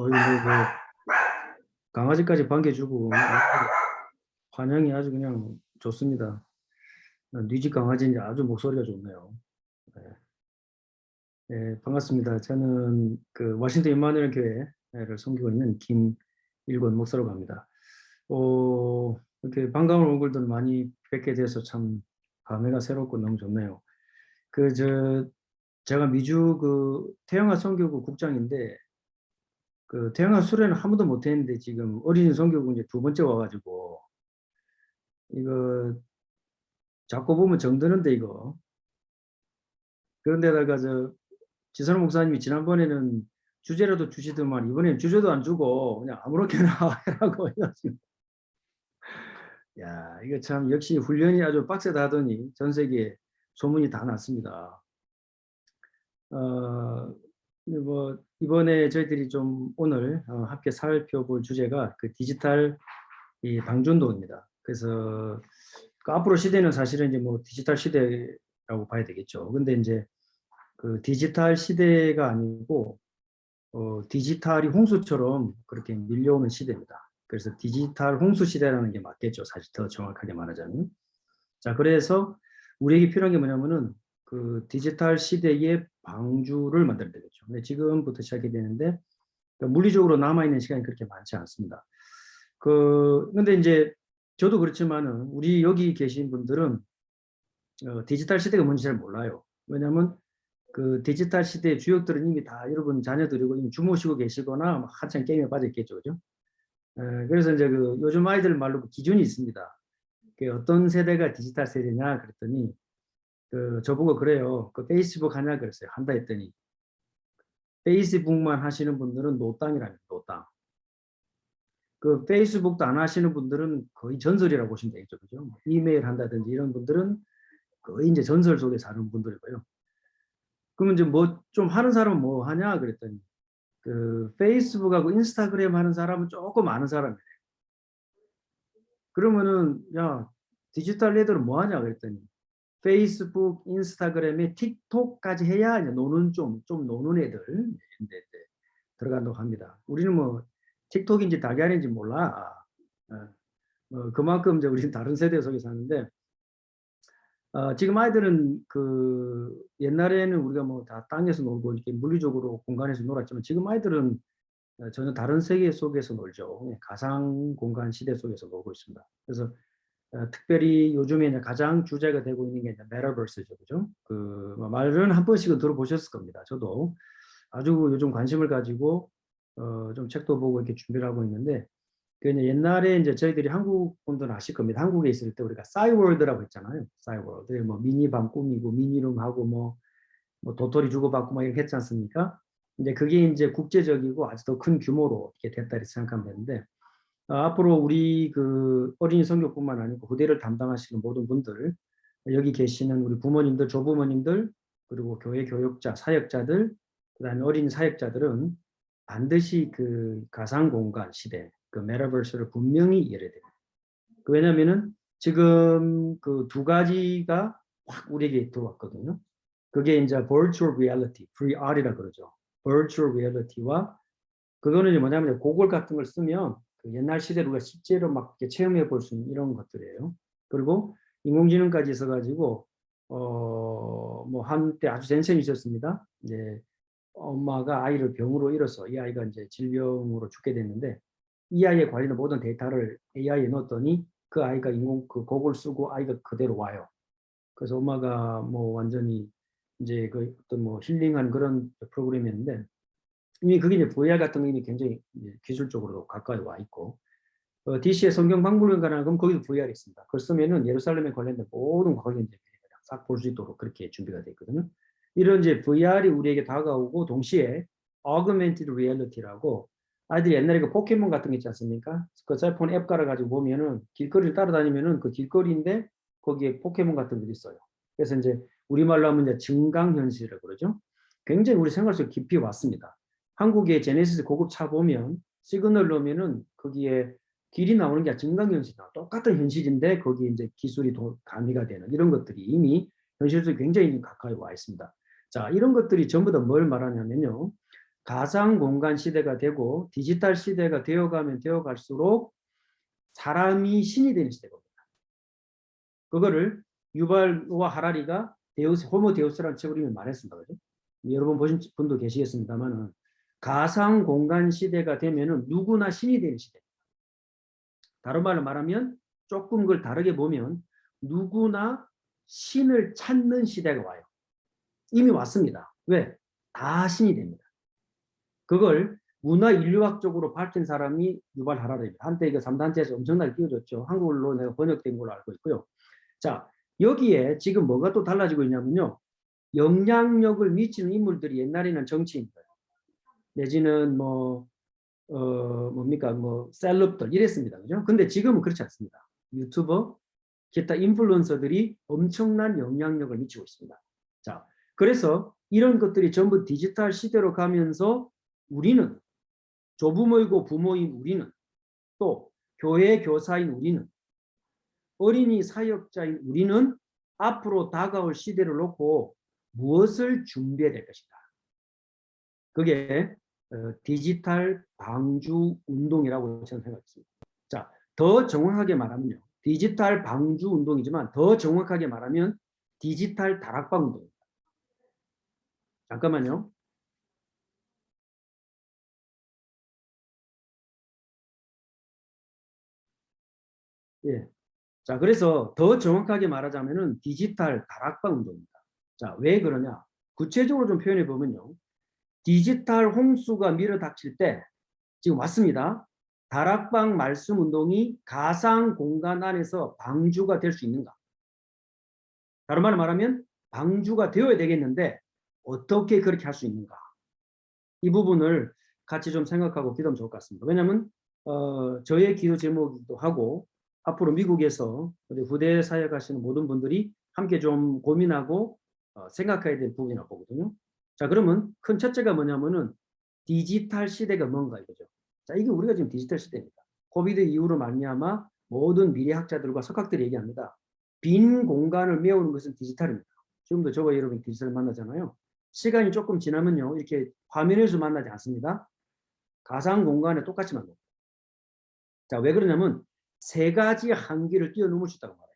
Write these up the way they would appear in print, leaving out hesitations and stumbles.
이거 뭐 강아지까지 반겨주고 환영이 아주 그냥 좋습니다. 네 집 강아지인지 아주 목소리가 좋네요. 네. 네, 반갑습니다. 저는 그 워싱턴 임마누엘 교회를 섬기고 있는 김일권 목사라고 합니다. 이렇게 반가운 얼굴들 많이 뵙게 돼서 참 감회가 새롭고 너무 좋네요. 제가 미주 태영아 선교구 국장인데 태영아 수련을 한 번도 못 했는데 지금 어린이 선교구 이제 두 번째 와가지고 이거 자꾸 보면 정드는데 이거. 그런데다가 지선호 목사님이 지난번에는 주제라도 주시더만 이번에는 주제도 안 주고 그냥 아무렇게나 하라고 해가지고. 야, 이거 참 역시 훈련이 아주 빡세다 하더니 전 세계에 소문이 다 났습니다. 뭐 이번에 저희들이 좀 오늘 함께 살펴볼 주제가 디지털 방준도입니다. 그래서 앞으로 시대는 사실은 이제 뭐 디지털 시대라고 봐야 되겠죠. 근데 이제 디지털 시대가 아니고 디지털이 홍수처럼 그렇게 밀려오는 시대입니다. 그래서 디지털 홍수 시대라는 게 맞겠죠. 사실 더 정확하게 말하자면. 자, 그래서 우리에게 필요한 게 뭐냐면은 디지털 시대의 방주를 만들어야 되겠죠. 근데 지금부터 시작이 되는데 물리적으로 남아있는 시간이 그렇게 많지 않습니다. 근데 이제 저도 그렇지만은 우리 여기 계신 분들은 디지털 시대가 뭔지 잘 몰라요. 왜냐하면 디지털 시대의 주역들은 이미 다 여러분 자녀들이고 이미 주무시고 계시거나 한참 게임에 빠져 있겠죠, 그죠? 그래서 이제 요즘 아이들 말로 기준이 있습니다. 어떤 세대가 디지털 세대냐 그랬더니 저보고 그래요. 페이스북 하냐 그랬어요. 한다 했더니 페이스북만 하시는 분들은 노땅이랍니다. 노땅. 페이스북도 안 하시는 분들은 거의 전설이라고 보시면 되겠죠, 그죠? 이메일 한다든지 이런 분들은 거의 이제 전설 속에 사는 분들이고요. 그러면 이제 뭐 좀 하는 사람은 뭐 하냐 그랬더니 페이스북하고 인스타그램 하는 사람은 조금 아는 사람이에요. 그러면은 야 디지털 애들은 뭐 하냐 그랬더니 페이스북, 인스타그램에 틱톡까지 해야 이제 노는 좀 노는 애들 이제 들어간다고 합니다. 우리는 뭐 틱톡인지 달걀인지 몰라. 그만큼 이제 우리는 다른 세대 속에 사는데 지금 아이들은 옛날에는 우리가 뭐 다 땅에서 놀고 이렇게 물리적으로 공간에서 놀았지만 지금 아이들은 전혀 다른 세계 속에서 놀죠. 가상 공간 시대 속에서 놀고 있습니다. 그래서 특별히 요즘에 이제 가장 주제가 되고 있는 게 이제 메타버스죠, 그죠? 말은 한 번씩은 들어보셨을 겁니다. 저도 아주 요즘 관심을 가지고 좀 책도 보고 이렇게 준비를 하고 있는데 옛날에 이제 저희들이 한국 분들은 아실 겁니다. 한국에 있을 때 우리가 싸이월드라고 했잖아요. 싸이월드. 뭐 미니방 꾸미고 미니룸 하고 뭐 도토리 주고받고 막 이렇게 했지 않습니까? 이제 그게 이제 국제적이고 아주 더 큰 규모로 이렇게 됐다 이렇게 생각하면 되는데 앞으로 우리 어린이 선교뿐만 아니고 후대를 담당하시는 모든 분들 여기 계시는 우리 부모님들, 조부모님들 그리고 교회 교육자, 사역자들 그다음에 어린이 사역자들은 반드시 가상 공간 시대 메타버스를 분명히 이해해야 됩니다. 왜냐면은 지금 두 가지가 확 우리에게 들어왔거든요. 그게 이제 virtual reality, VR이라 그러죠. virtual reality와 그거는 뭐냐면 고글 같은 걸 쓰면 옛날 시대로 우리가 실제로 막 이렇게 체험해 볼 수 있는 이런 것들이에요. 그리고 인공지능까지 있어가지고 뭐 한때 아주 센션이 있었습니다. 이제 엄마가 아이를 병으로 잃어서 이 아이가 이제 질병으로 죽게 됐는데 이 아이에 관련된 모든 데이터를 AI에 넣었더니 그 아이가 그걸 쓰고 아이가 그대로 와요. 그래서 엄마가 뭐 완전히 이제 어떤 뭐 힐링한 그런 프로그램이었는데 이미 그게 이제 VR 같은 거 이미 굉장히 기술적으로도 가까이 와 있고 DC의 성경 박물관 가나 그럼 거기도 VR이 있습니다. 그걸 쓰면은 예루살렘에 관련된 모든 과거의 싹 볼 수 있도록 그렇게 준비가 되어 있거든요. 이런 이제 VR이 우리에게 다가오고 동시에 Augmented Reality라고 아이들이 옛날에 포켓몬 같은 게 있지 않습니까? 셀폰 앱 깔아가지고 보면은 길거리를 따라다니면은 길거리인데 거기에 포켓몬 같은 게 있어요. 그래서 이제 우리말로 하면 이제 증강현실이라고 그러죠. 굉장히 우리 생활 속에 깊이 왔습니다. 한국의 제네시스 고급 차 보면 시그널 넣으면은 거기에 길이 나오는 게 증강현실이나 똑같은 현실인데 거기에 이제 기술이 가미가 되는 이런 것들이 이미 현실 속에 굉장히 가까이 와 있습니다. 자, 이런 것들이 전부 다 뭘 말하냐면요. 가상 공간 시대가 되고 디지털 시대가 되어가면 되어갈수록 사람이 신이 되는 시대가 옵니다. 그거를 유발 노아 하라리가 데우스, 호모 데우스라는 책을 이미 말했습니다. 그죠? 여러분 보신 분도 계시겠습니다만은 가상 공간 시대가 되면은 누구나 신이 되는 시대. 다른 말로 말하면 조금 그걸 다르게 보면 누구나 신을 찾는 시대가 와요. 이미 왔습니다. 왜? 다 신이 됩니다. 그걸 문화 인류학적으로 밝힌 사람이 유발 하라리입니다. 한때 이거 3단체에서 엄청나게 띄워줬죠. 한국어로 내가 번역된 걸로 알고 있고요. 자, 여기에 지금 뭐가 또 달라지고 있냐면요. 영향력을 미치는 인물들이 옛날에는 정치인들, 내지는 뭡니까, 셀럽들 이랬습니다. 그죠? 근데 지금은 그렇지 않습니다. 유튜버, 기타 인플루언서들이 엄청난 영향력을 미치고 있습니다. 자, 그래서 이런 것들이 전부 디지털 시대로 가면서 우리는, 조부모이고 부모인 우리는, 또 교회 교사인 우리는, 어린이 사역자인 우리는 앞으로 다가올 시대를 놓고 무엇을 준비해야 될 것인가. 그게 디지털 방주 운동이라고 저는 생각했습니다. 자, 더 정확하게 말하면요. 디지털 방주 운동이지만 더 정확하게 말하면 디지털 다락방 운동입니다. 잠깐만요. 예. 자, 그래서 더 정확하게 말하자면은 디지털 다락방 운동입니다. 자, 왜 그러냐? 구체적으로 좀 표현해 보면요. 디지털 홍수가 밀어닥칠 때 지금 왔습니다. 다락방 말씀 운동이 가상 공간 안에서 방주가 될 수 있는가? 다른 말로 말하면 방주가 되어야 되겠는데 어떻게 그렇게 할 수 있는가? 이 부분을 같이 좀 생각하고 기도하면 좋을 것 같습니다. 왜냐하면 저의 기도 제목이기도 하고 앞으로 미국에서 우리 후대 사역하시는 모든 분들이 함께 좀 고민하고 생각해야 될 부분이라고 보거든요. 자, 그러면 큰 첫째가 뭐냐면은 디지털 시대가 뭔가 이거죠. 자, 이게 우리가 지금 디지털 시대입니다. 코비드 이후로 말미암아 모든 미래학자들과 석학들이 얘기합니다. 빈 공간을 메우는 것은 디지털입니다. 지금도 저와 여러분이 디지털을 만나잖아요. 시간이 조금 지나면요. 이렇게 화면에서 만나지 않습니다. 가상 공간에 똑같이 만납니다. 자, 왜 그러냐면 세 가지 한계를 뛰어넘을 수 있다고 말해요.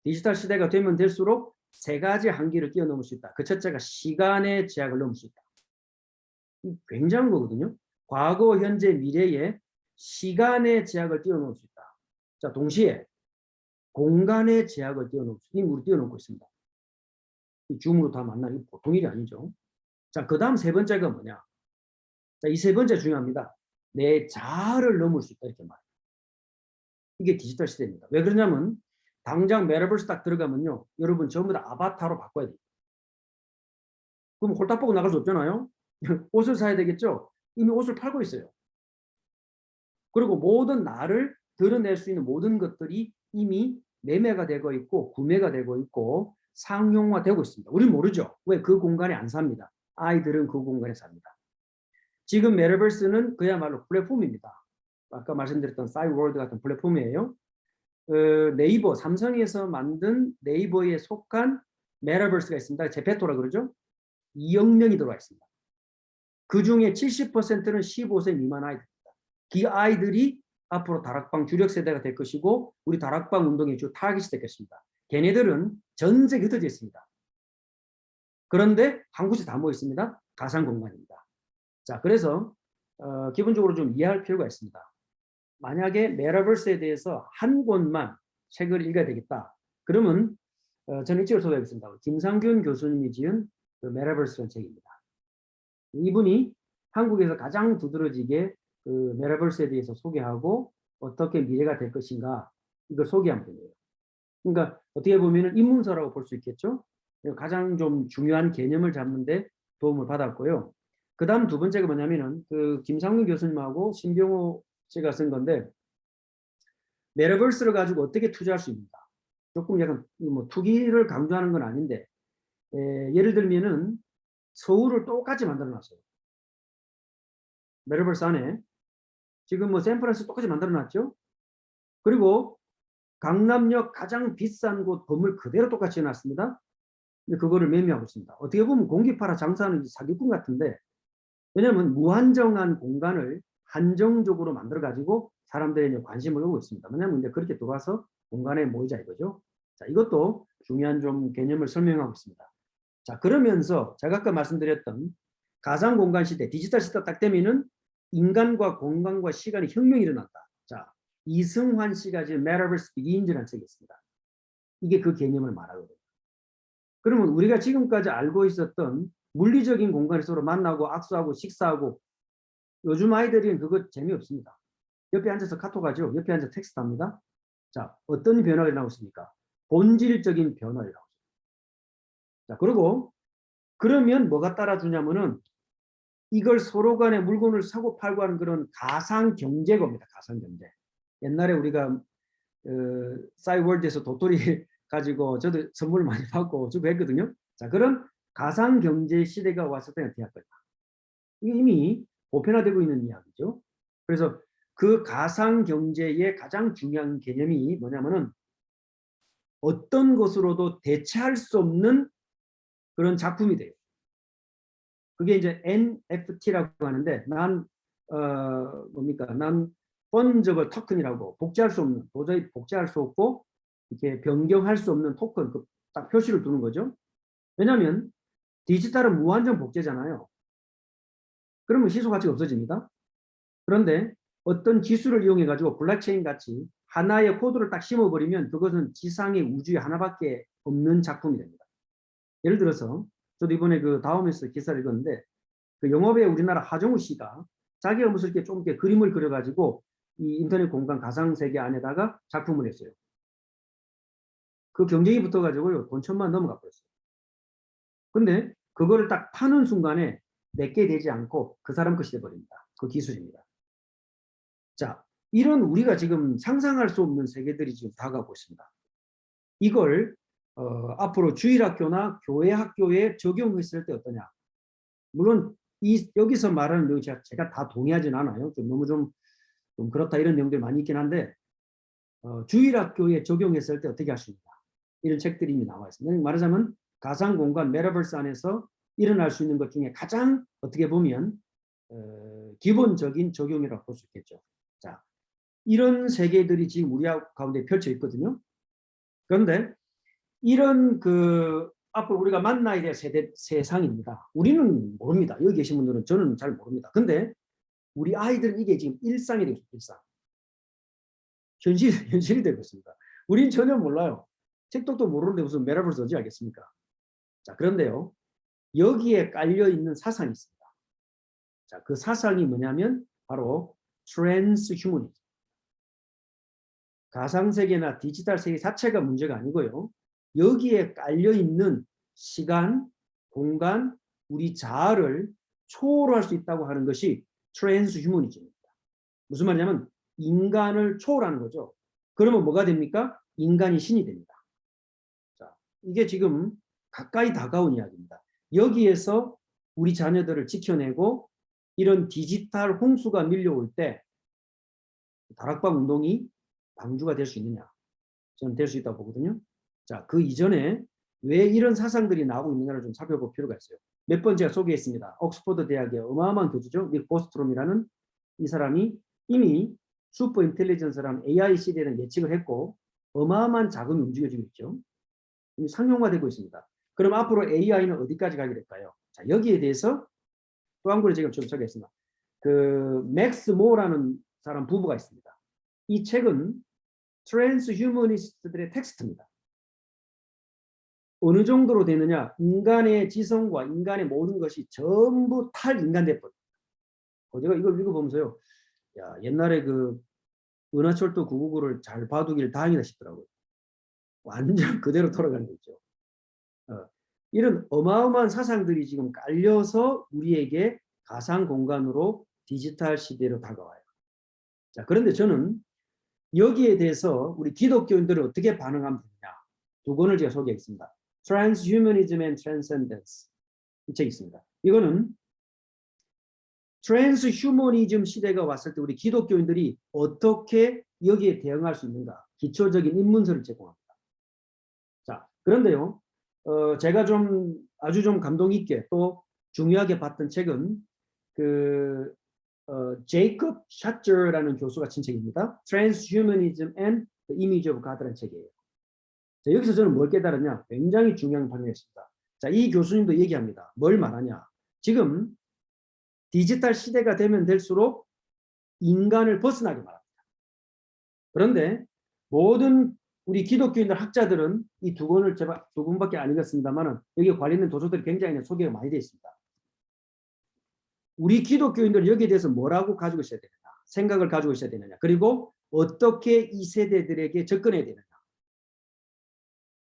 디지털 시대가 되면 될수록 세 가지 한계를 뛰어넘을 수 있다. 그 첫째가 시간의 제약을 넘을 수 있다. 굉장한 거거든요. 과거, 현재, 미래에 시간의 제약을 뛰어넘을 수 있다. 자, 동시에 공간의 제약을 뛰어넘을 수 있다. 우리 뛰어넘고 있습니다. 줌으로 다 만나는 게 보통 일이 아니죠. 자, 그 다음 세 번째가 뭐냐? 자, 이 세 번째 중요합니다. 내 자아를 넘을 수 있다. 이렇게 말해요. 이게 디지털 시대입니다. 왜 그러냐면 당장 메타버스 딱 들어가면요. 여러분 전부 다 아바타로 바꿔야 돼요. 그럼 홀딱 보고 나갈 수 없잖아요. 옷을 사야 되겠죠. 이미 옷을 팔고 있어요. 그리고 모든 나를 드러낼 수 있는 모든 것들이 이미 매매가 되고 있고 구매가 되고 있고 상용화되고 있습니다. 우리는 모르죠. 왜? 그 공간에 안 삽니다. 아이들은 그 공간에 삽니다. 지금 메타버스는 그야말로 플랫폼입니다. 아까 말씀드렸던 싸이월드 같은 플랫폼이에요. 네이버, 삼성에서 만든 네이버에 속한 메타버스가 있습니다. 제페토라 그러죠. 2억 명이 들어와 있습니다. 그 중에 70%는 15세 미만 아이들입니다. 그 아이들이 앞으로 다락방 주력 세대가 될 것이고 우리 다락방 운동의 주 타깃이 될 것입니다. 걔네들은 전 세계에 흩어져 있습니다. 그런데 한 곳에 다 모여 있습니다. 가상 공간입니다. 자, 그래서 기본적으로 좀 이해할 필요가 있습니다. 만약에 메타버스에 대해서 한 권만 책을 읽어야 되겠다. 그러면 저는 이 책을 소개하겠습니다. 김상균 교수님이 지은 그 메타버스라는 책입니다. 이분이 한국에서 가장 두드러지게 그 메타버스에 대해서 소개하고 어떻게 미래가 될 것인가 이걸 소개한 분이에요. 그러니까 어떻게 보면 입문서라고 볼 수 있겠죠. 가장 좀 중요한 개념을 잡는데 도움을 받았고요. 그 다음 두 번째가 뭐냐면은 그 김상균 교수님하고 신병호 씨가 쓴 건데 메타버스를 가지고 어떻게 투자할 수 있는가. 조금 약간 투기를 강조하는 건 아닌데 예를 들면은 서울을 똑같이 만들어 놨어요. 메타버스 안에 지금 샌프란시스코 똑같이 만들어 놨죠. 그리고 강남역 가장 비싼 곳 건물 그대로 똑같이 해놨습니다. 근데 그거를 매매하고 있습니다. 어떻게 보면 공기 팔아 장사하는 사기꾼 같은데 왜냐하면 무한정한 공간을 한정적으로 만들어 가지고 사람들의 관심을 얻고 있습니다. 왜냐하면 이제 그렇게 들어와서 공간에 모이자 이거죠. 자, 이것도 중요한 좀 개념을 설명하고 있습니다. 자, 그러면서 제가 아까 말씀드렸던 가상 공간 시대, 디지털 시대 딱 되면은 인간과 공간과 시간의 혁명이 일어난다. 자, 이승환 씨가 지금 Metaverse Begins라는 책이 있습니다. 이게 그 개념을 말하거든요. 그러면 우리가 지금까지 알고 있었던 물리적인 공간에 서로 만나고 악수하고 식사하고 요즘 아이들은 그거 재미없습니다. 옆에 앉아서 카톡하죠. 옆에 앉아서 텍스트합니다. 자, 어떤 변화가 나오십니까? 본질적인 변화가 나오죠. 자, 그리고 그러면 뭐가 따라주냐면은 이걸 서로 간에 물건을 사고 팔고 하는 그런 가상 경제가 옵니다. 가상 경제. 옛날에 우리가 싸이월드에서 도토리 가지고 저도 선물 많이 받고 주고 했거든요. 자, 그런 가상 경제 시대가 왔을 때는 어떻게 할 거냐. 이미 보편화되고 있는 이야기죠. 그래서 그 가상 경제의 가장 중요한 개념이 뭐냐면은 어떤 것으로도 대체할 수 없는 그런 작품이 돼요. 그게 이제 NFT라고 하는데 뭡니까? 난 펀저블 토큰이라고 복제할 수 없는, 도저히 복제할 수 없고 이렇게 변경할 수 없는 토큰, 딱 표시를 두는 거죠. 왜냐하면 디지털은 무한정 복제잖아요. 그러면 희소 가치가 없어집니다. 그런데 어떤 기술을 이용해 가지고 블록체인 같이 하나의 코드를 딱 심어버리면 그것은 지상의 우주에 하나밖에 없는 작품이 됩니다. 예를 들어서 저도 이번에 그 다음에서 기사를 읽었는데 그 영업의 우리나라 하정우 씨가 자기가 무슨 이렇게 좀 이렇게 그림을 그려가지고 이 인터넷 공간 가상 세계 안에다가 작품을 했어요. 그 경쟁이 붙어가지고요 돈 1,000만 넘어가 버렸어요. 근데 그거를 딱 파는 순간에 내게 되지 않고 그 사람 것이 돼버립니다. 그 기술입니다. 자, 이런 우리가 지금 상상할 수 없는 세계들이 지금 다가오고 있습니다. 이걸 앞으로 주일학교나 교회 학교에 적용했을 때 어떠냐. 물론 여기서 말하는 내용 제가 다 동의하진 않아요. 너무 좀 그렇다 이런 내용들이 많이 있긴 한데 주일학교에 적용했을 때 어떻게 할 수 있냐. 이런 책들이 이미 나와 있습니다. 말하자면 가상공간 메타버스 안에서 일어날 수 있는 것 중에 가장 어떻게 보면 기본적인 적용이라고 볼 수 있겠죠. 자, 이런 세계들이 지금 우리 가운데 펼쳐 있거든요. 그런데 이런 앞으로 우리가 만나야 될 세상입니다. 우리는 모릅니다. 여기 계신 분들은 저는 잘 모릅니다. 근데 우리 아이들은 이게 지금 일상이 되고 있습니다. 일상. 현실이 되고 있습니다. 우린 전혀 몰라요. 책독도 모르는데 무슨 메타버스 어찌 알겠습니까? 자, 그런데요. 여기에 깔려있는 사상이 있습니다. 자, 그 사상이 뭐냐면 바로 트랜스휴머니즘. 가상세계나 디지털 세계 자체가 문제가 아니고요. 여기에 깔려있는 시간, 공간, 우리 자아를 초월할 수 있다고 하는 것이 트랜스휴머니즘입니다. 무슨 말이냐면 인간을 초월하는 거죠. 그러면 뭐가 됩니까? 인간이 신이 됩니다. 자, 이게 지금 가까이 다가온 이야기입니다. 여기에서 우리 자녀들을 지켜내고 이런 디지털 홍수가 밀려올 때 다락방 운동이 방주가 될 수 있느냐? 저는 될 수 있다고 보거든요. 자, 그 이전에 왜 이런 사상들이 나오고 있느냐를 좀 살펴볼 필요가 있어요. 몇 번 제가 소개했습니다. 옥스퍼드 대학의 어마어마한 교수죠. 닉 보스트롬이라는 이 사람이 이미 슈퍼 인텔리전스라는 AI 시대에는 예측을 했고 어마어마한 자금이 움직여지고 있죠. 이미 상용화되고 있습니다. 그럼 앞으로 AI는 어디까지 가게 될까요? 자, 여기에 대해서 또 한 권을 제가 좀 소개했습니다. 그 맥스 모어라는 사람 부부가 있습니다. 이 책은 트랜스휴머니스트들의 텍스트입니다. 어느 정도로 되느냐? 인간의 지성과 인간의 모든 것이 전부 탈인간돼버립니다. 제가 이걸 읽어보면서요. 야, 옛날에 그 은하철도 999를 잘 봐두길 다행이다 싶더라고요. 완전 그대로 돌아가는 거 있죠. 이런 어마어마한 사상들이 지금 깔려서 우리에게 가상 공간으로 디지털 시대로 다가와요. 자, 그런데 저는 여기에 대해서 우리 기독교인들은 어떻게 반응하면 되느냐. 두 권을 제가 소개했습니다. Transhumanism and Transcendence. 이 책이 있습니다. 이거는 트랜스휴머니즘 시대가 왔을 때 우리 기독교인들이 어떻게 여기에 대응할 수 있는가. 기초적인 입문서를 제공합니다. 자, 그런데요. 제가 아주 좀 감동 있게 또 중요하게 봤던 책은 그 제이콥 샤처라는 교수가 친 책입니다. Transhumanism and the Image of God라는 책이에요. 자, 여기서 저는 뭘 깨달았냐? 굉장히 중요한 방향이었습니다. 자, 이 교수님도 얘기합니다. 뭘 말하냐? 지금 디지털 시대가 되면 될수록 인간을 벗어나게 말합니다. 그런데 모든 우리 기독교인들 학자들은 이 두 권을 제가 두 권밖에 안 읽었습니다만은 여기에 관련된 도서들이 굉장히 소개가 많이 되어 있습니다. 우리 기독교인들 여기에 대해서 뭐라고 가지고 있어야 되느냐, 생각을 가지고 있어야 되느냐, 그리고 어떻게 이 세대들에게 접근해야 되느냐.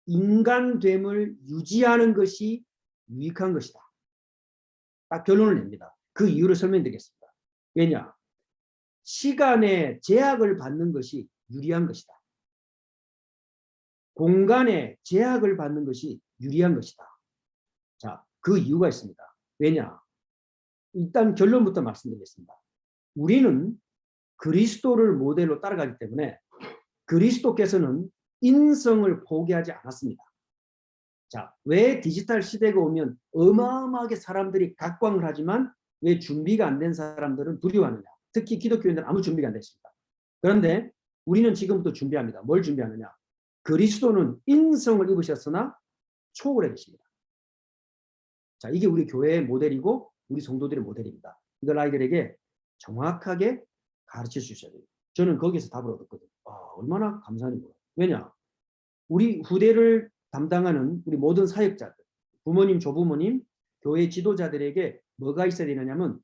인간됨을 유지하는 것이 유익한 것이다. 딱 결론을 냅니다. 그 이유를 설명드리겠습니다. 왜냐? 시간에 제약을 받는 것이 유리한 것이다. 공간에 제약을 받는 것이 유리한 것이다. 자, 그 이유가 있습니다. 왜냐? 일단 결론부터 말씀드리겠습니다. 우리는 그리스도를 모델로 따라가기 때문에 그리스도께서는 인성을 포기하지 않았습니다. 자, 왜 디지털 시대가 오면 어마어마하게 사람들이 각광을 하지만 왜 준비가 안 된 사람들은 두려워하느냐? 특히 기독교인들은 아무 준비가 안 됐습니다. 그런데 우리는 지금부터 준비합니다. 뭘 준비하느냐? 그리스도는 인성을 입으셨으나 초월해 계십니다. 자, 이게 우리 교회의 모델이고 우리 성도들의 모델입니다. 이걸 아이들에게 정확하게 가르칠 수 있어야 돼요. 저는 거기에서 답을 얻었거든요. 얼마나 감사한 거예요. 왜냐? 우리 후대를 담당하는 우리 모든 사역자들, 부모님, 조부모님, 교회 지도자들에게 뭐가 있어야 되느냐면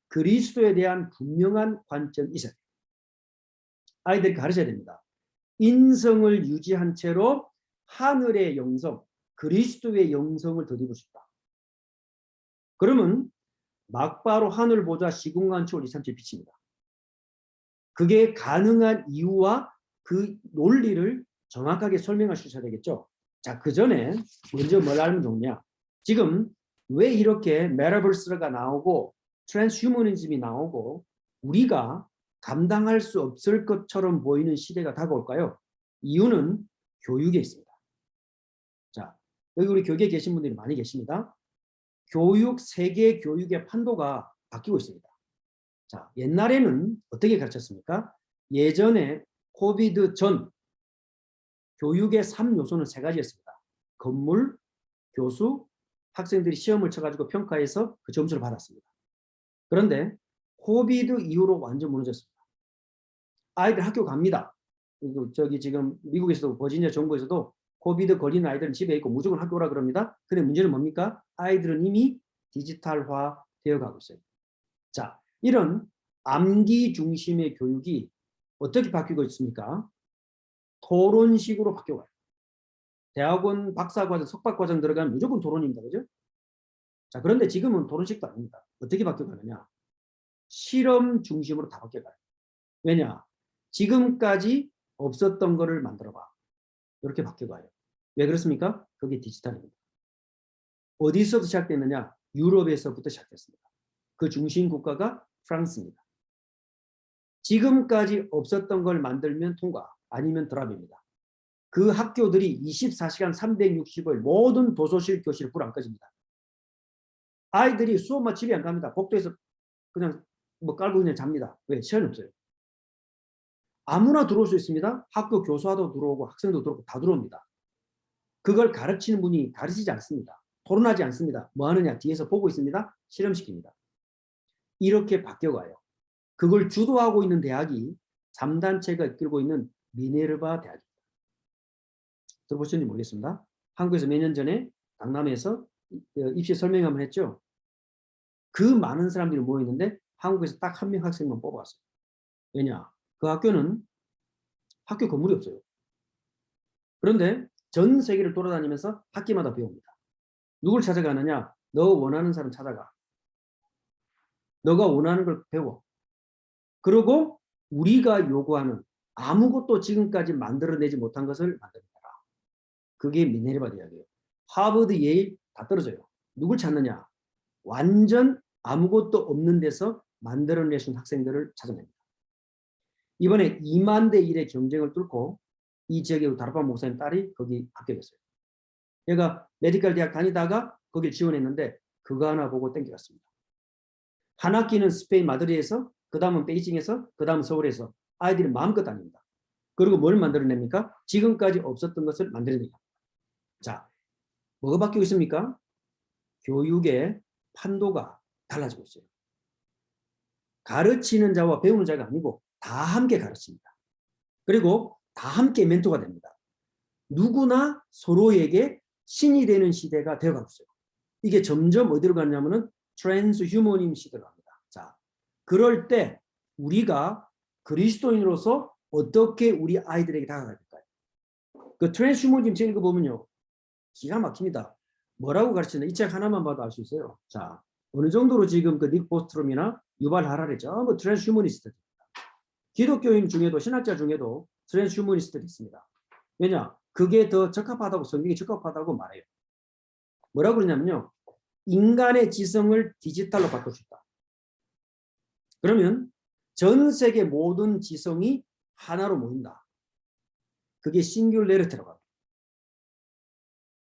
그리스도에 대한 분명한 관점이 있어야 돼요. 아이들이 가르쳐야 됩니다. 인성을 유지한 채로 하늘의 영성, 그리스도의 영성을 덧입을 수 있다. 그러면 막바로 하늘 보자 시공간 초월 237 빛입니다. 그게 가능한 이유와 그 논리를 정확하게 설명할 수 있어야 되겠죠. 자, 그 전에 먼저 뭘 알면 좋냐? 지금 왜 이렇게 메타버스가 나오고 트랜스휴머니즘이 나오고 우리가 감당할 수 없을 것처럼 보이는 시대가 다가올까요? 이유는 교육에 있습니다. 자, 여기 우리 교계에 계신 분들이 많이 계십니다. 교육, 세계 교육의 판도가 바뀌고 있습니다. 자, 옛날에는 어떻게 가르쳤습니까? 예전에 코비드 전 교육의 3요소는 3가지였습니다. 건물, 교수, 학생들이 시험을 쳐가지고 평가해서 그 점수를 받았습니다. 그런데 코비드 이후로 완전 무너졌습니다. 아이들 학교 갑니다. 저기 지금 미국에서도 버지니아 정부에서도 코비드 걸린 아이들은 집에 있고 무조건 학교 오라 그럽니다. 근데 문제는 뭡니까? 아이들은 이미 디지털화 되어 가고 있어요. 자, 이런 암기 중심의 교육이 어떻게 바뀌고 있습니까? 토론식으로 바뀌어가요. 대학원 박사과정, 석박과정 들어가면 무조건 토론입니다. 그죠? 자, 그런데 지금은 토론식도 아닙니다. 어떻게 바뀌어가느냐? 실험 중심으로 다 바뀌어가요. 왜냐? 지금까지 없었던 거를 만들어봐. 이렇게 바뀌어가요. 왜 그렇습니까? 그게 디지털입니다. 어디서부터 시작됐느냐? 유럽에서부터 시작됐습니다. 그 중심 국가가 프랑스입니다. 지금까지 없었던 걸 만들면 통과, 아니면 드랍입니다. 그 학교들이 24시간 365일 모든 도서실, 교실 불 안 꺼집니다. 아이들이 수업만 집에 안 갑니다. 복도에서 그냥 뭐 깔고 그냥 잡니다. 왜? 시간이 없어요. 아무나 들어올 수 있습니다. 학교 교사도 들어오고 학생도 들어오고 다 들어옵니다. 그걸 가르치는 분이 가르치지 않습니다. 토론하지 않습니다. 뭐 하느냐? 뒤에서 보고 있습니다. 실험시킵니다. 이렇게 바뀌어가요. 그걸 주도하고 있는 대학이 3단체가 이끌고 있는 미네르바 대학입니다. 들어보셨는지 모르겠습니다. 한국에서 몇 년 전에 강남에서 입시 설명 한번 했죠. 그 많은 사람들이 모여있는데 한국에서 딱 한 명 학생만 뽑아왔어요. 왜냐? 그 학교는 학교 건물이 없어요. 그런데 전 세계를 돌아다니면서 학기마다 배웁니다. 누굴 찾아가느냐? 너 원하는 사람 찾아가. 너가 원하는 걸 배워. 그리고 우리가 요구하는 아무것도 지금까지 만들어내지 못한 것을 만들어내라. 그게 미네르바 대학이에요. 하버드, 예일 다 떨어져요. 누굴 찾느냐? 완전 아무것도 없는 데서 만들어내신 학생들을 찾아냅니다. 이번에 2만 대 1의 경쟁을 뚫고 이 지역의 다르반 목사님 딸이 거기 합격했어요. 얘가 메디컬 대학 다니다가 거길 지원했는데 그거 하나 보고 땡겨갔습니다. 한 학기는 스페인 마드리드에서, 그 다음은 베이징에서, 그 다음 서울에서 아이들이 마음껏 다닙니다. 그리고 뭘 만들어냅니까? 지금까지 없었던 것을 만들어냅니다. 자, 뭐가 바뀌고 있습니까? 교육의 판도가 달라지고 있어요. 가르치는 자와 배우는 자가 아니고 다 함께 가르칩니다. 그리고 다 함께 멘토가 됩니다. 누구나 서로에게 신이 되는 시대가 되어가고 있어요. 이게 점점 어디로 가냐면은 트랜스휴머님 시대로 갑니다. 자, 그럴 때 우리가 그리스도인으로서 어떻게 우리 아이들에게 다가가야 될까요? 그 트랜스휴머님 책 읽어보면요, 기가 막힙니다. 뭐라고 가르치나 이 책 하나만 봐도 알 수 있어요. 자, 어느 정도로 지금 그 닉 보스트롬이나 유발 하라리 전부 트랜스휴머니스트입니다. 기독교인 중에도 신학자 중에도 트랜스휴머니스트들이 있습니다. 왜냐? 그게 더 적합하다고, 성경이 적합하다고 말해요. 뭐라고 그러냐면요, 인간의 지성을 디지털로 바꿀 수 있다. 그러면 전 세계 모든 지성이 하나로 모인다. 그게 싱귤레리티라고 합니다.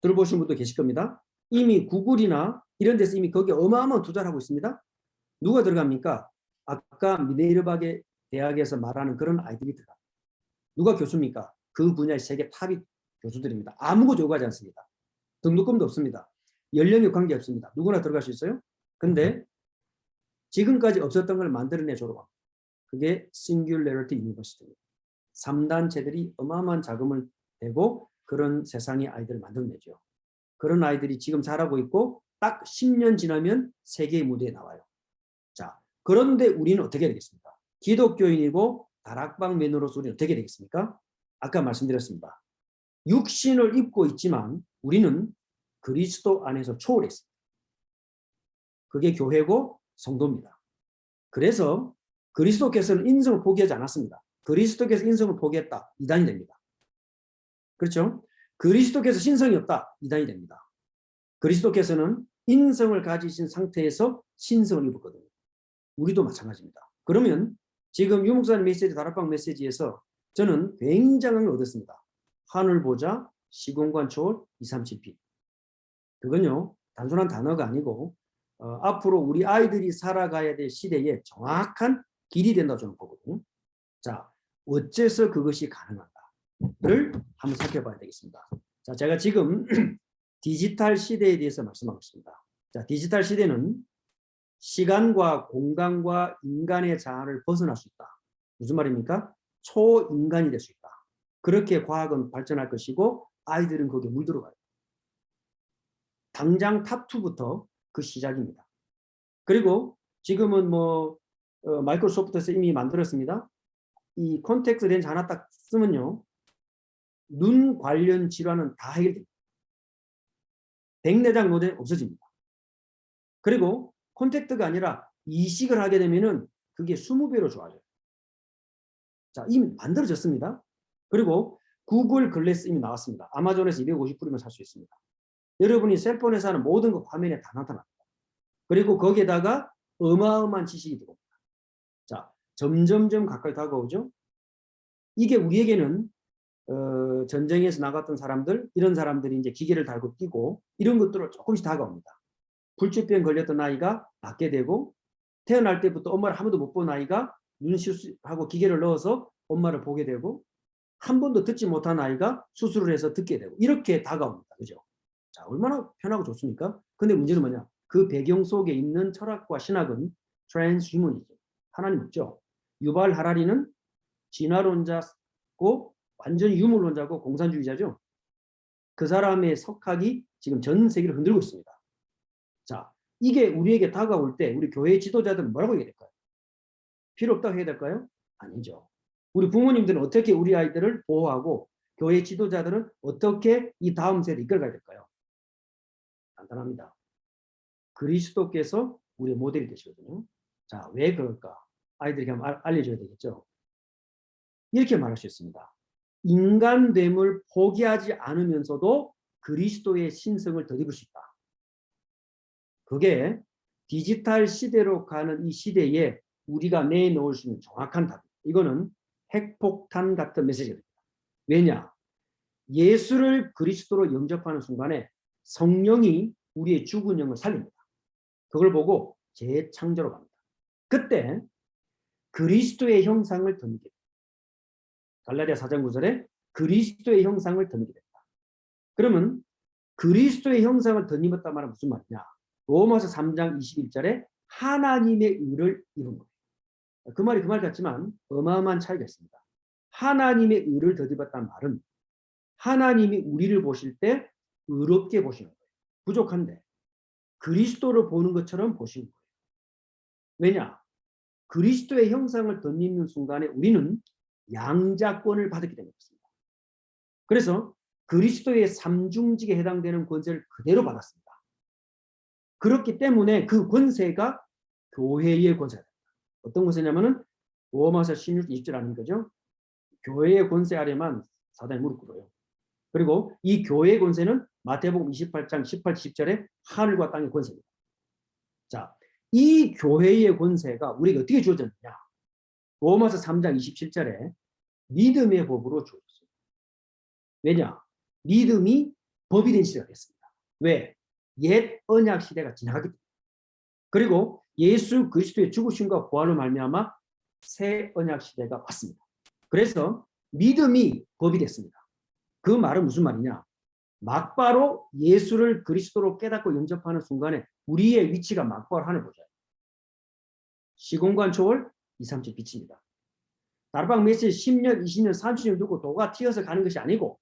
들어보신 분도 계실 겁니다. 이미 구글이나 이런 데서 이미 거기에 어마어마한 투자를 하고 있습니다. 누가 들어갑니까? 아까 미네르바 대학에서 말하는 그런 아이들이 들어갑니다. 누가 교수입니까? 그 분야의 세계 탑이 교수들입니다. 아무것도 요구하지 않습니다. 등록금도 없습니다. 연령에 관계없습니다. 누구나 들어갈 수 있어요. 근데 지금까지 없었던 걸 만들어내 졸업합니다. 그게 싱귤레리티 유니버시티입니다. 3단체들이 어마어마한 자금을 대고 그런 세상의 아이들을 만들어내죠. 그런 아이들이 지금 자라고 있고 딱 10년 지나면 세계의 무대에 나와요. 자, 그런데 우리는 어떻게 되겠습니까? 기독교인이고 다락방맨으로서 우리는 어떻게 되겠습니까? 아까 말씀드렸습니다. 육신을 입고 있지만 우리는 그리스도 안에서 초월했습니다. 그게 교회고 성도입니다. 그래서 그리스도께서는 인성을 포기하지 않았습니다. 그리스도께서 인성을 포기했다. 이단이 됩니다. 그렇죠? 그리스도께서 신성이 없다. 이단이 됩니다. 그리스도께서는 인성을 가지신 상태에서 신성을 입었거든요. 우리도 마찬가지입니다. 그러면 지금 유목사님 메시지, 다락방 메시지에서 저는 굉장한 걸 얻었습니다. 하늘 보자, 시공간 초월, 237P. 그건요, 단순한 단어가 아니고 앞으로 우리 아이들이 살아가야 될 시대에 정확한 길이 된다고 저는 보거든요. 자, 어째서 그것이 가능한가를 한번 살펴봐야 되겠습니다. 자, 제가 지금 디지털 시대에 대해서 말씀하고 있습니다. 자, 디지털 시대는 시간과 공간과 인간의 자아를 벗어날 수 있다. 무슨 말입니까? 초인간이 될 수 있다. 그렇게 과학은 발전할 것이고 아이들은 거기에 물들어가요. 당장 탑2부터 그 시작입니다. 그리고 지금은 뭐 마이크로소프트에서 이미 만들었습니다. 이 콘택트 렌즈 하나 딱 쓰면요, 눈 관련 질환은 다 해결됩니다. 백내장 노제 없어집니다. 그리고 콘택트가 아니라 이식을 하게 되면은 그게 20배로 좋아져요. 자, 이미 만들어졌습니다. 그리고 구글 글래스 이미 나왔습니다. 아마존에서 250불이면 살 수 있습니다. 여러분이 셀폰에서 하는 모든 것 화면에 다 나타납니다. 그리고 거기에다가 어마어마한 지식이 들어옵니다. 자, 점점점 가까이 다가오죠. 이게 우리에게는 전쟁에서 나갔던 사람들, 이런 사람들이 이제 기계를 달고 뛰고 이런 것들을 조금씩 다가옵니다. 불치병 걸렸던 아이가 낫게 되고, 태어날 때부터 엄마를 한 번도 못 본 아이가 눈 실수하고 기계를 넣어서 엄마를 보게 되고, 한 번도 듣지 못한 아이가 수술을 해서 듣게 되고, 이렇게 다가옵니다. 그죠? 자, 얼마나 편하고 좋습니까? 근데 문제는 뭐냐? 그 배경 속에 있는 철학과 신학은 트랜스휴머니즘, 하나님 없죠. 유발 하라리는 진화론자고 완전히 유물론자고 공산주의자죠. 그 사람의 석학이 지금 전 세계를 흔들고 있습니다. 자, 이게 우리에게 다가올 때 우리 교회 지도자들은 뭐라고 해야 될까요? 필요 없다고 해야 될까요? 아니죠. 우리 부모님들은 어떻게 우리 아이들을 보호하고 교회 지도자들은 어떻게 이 다음 세대를 이끌어가야 될까요? 간단합니다. 그리스도께서 우리의 모델이 되시거든요. 자, 왜 그럴까? 아이들에게 한번 알려줘야 되겠죠. 이렇게 말할 수 있습니다. 인간됨을 포기하지 않으면서도 그리스도의 신성을 덧입을 수 있다. 그게 디지털 시대로 가는 이 시대에 우리가 내놓을 수 있는 정확한 답입니다. 이거는 핵폭탄 같은 메시지입니다. 왜냐? 예수를 그리스도로 영접하는 순간에 성령이 우리의 죽은 영을 살립니다. 그걸 보고 재창조로 갑니다. 그때 그리스도의 형상을 덧입게 된다. 갈라디아 4장 9절에 그리스도의 형상을 덧입게 된다. 그러면 그리스도의 형상을 덧입었단 말은 무슨 말이냐? 로마서 3장 21절에 하나님의 의를 이룬 거예요. 그 말이 그 말 같지만 어마어마한 차이가 있습니다. 하나님의 의를 덧입었다는 말은 하나님이 우리를 보실 때 의롭게 보시는 거예요. 부족한데 그리스도를 보는 것처럼 보시는 거예요. 왜냐? 그리스도의 형상을 덧입는 순간에 우리는 양자권을 받았기 때문이었습니다. 그래서 그리스도의 삼중직에 해당되는 권세를 그대로 받았습니다. 그렇기 때문에 그 권세가 교회의 권세가 됩니다. 어떤 권세냐면은 로마서 16, 20절 아닌 거죠. 교회의 권세 아래만 사단이 무릎 꿇어요. 그리고 이 교회의 권세는 마태복음 28장 18, 20절에 하늘과 땅의 권세입니다. 자, 이 교회의 권세가 우리가 어떻게 주어졌느냐? 로마서 3장 27절에 믿음의 법으로 주어졌어요. 왜냐? 믿음이 법이 된 시대가 됐습니다. 왜? 옛 언약 시대가 지나갔기 때문에. 그리고 예수 그리스도의 죽으심과 부활로 말미암아 새 언약 시대가 왔습니다. 그래서 믿음이 법이 됐습니다. 그 말은 무슨 말이냐? 막바로 예수를 그리스도로 깨닫고 영접하는 순간에 우리의 위치가 막바로 하늘 보좌예요. 시공간 초월 2, 3층 빛입니다. 다락방 메시지 10년, 20년, 30년 두고 도가 튀어서 가는 것이 아니고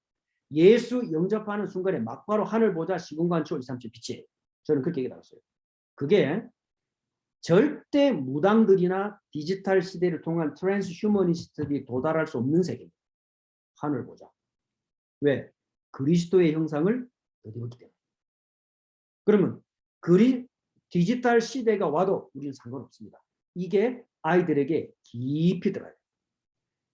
예수 영접하는 순간에 막바로 하늘 보좌 시공간 초월 2, 3층 빛이에요. 저는 그렇게 얘기했어요. 그게 절대 무당들이나 디지털 시대를 통한 트랜스휴머니스트들이 도달할 수 없는 세계입니다. 하늘 보좌. 왜? 그리스도의 형상을 덧입었기 때문에. 그러면 디지털 시대가 와도 우리는 상관없습니다. 이게 아이들에게 깊이 들어요.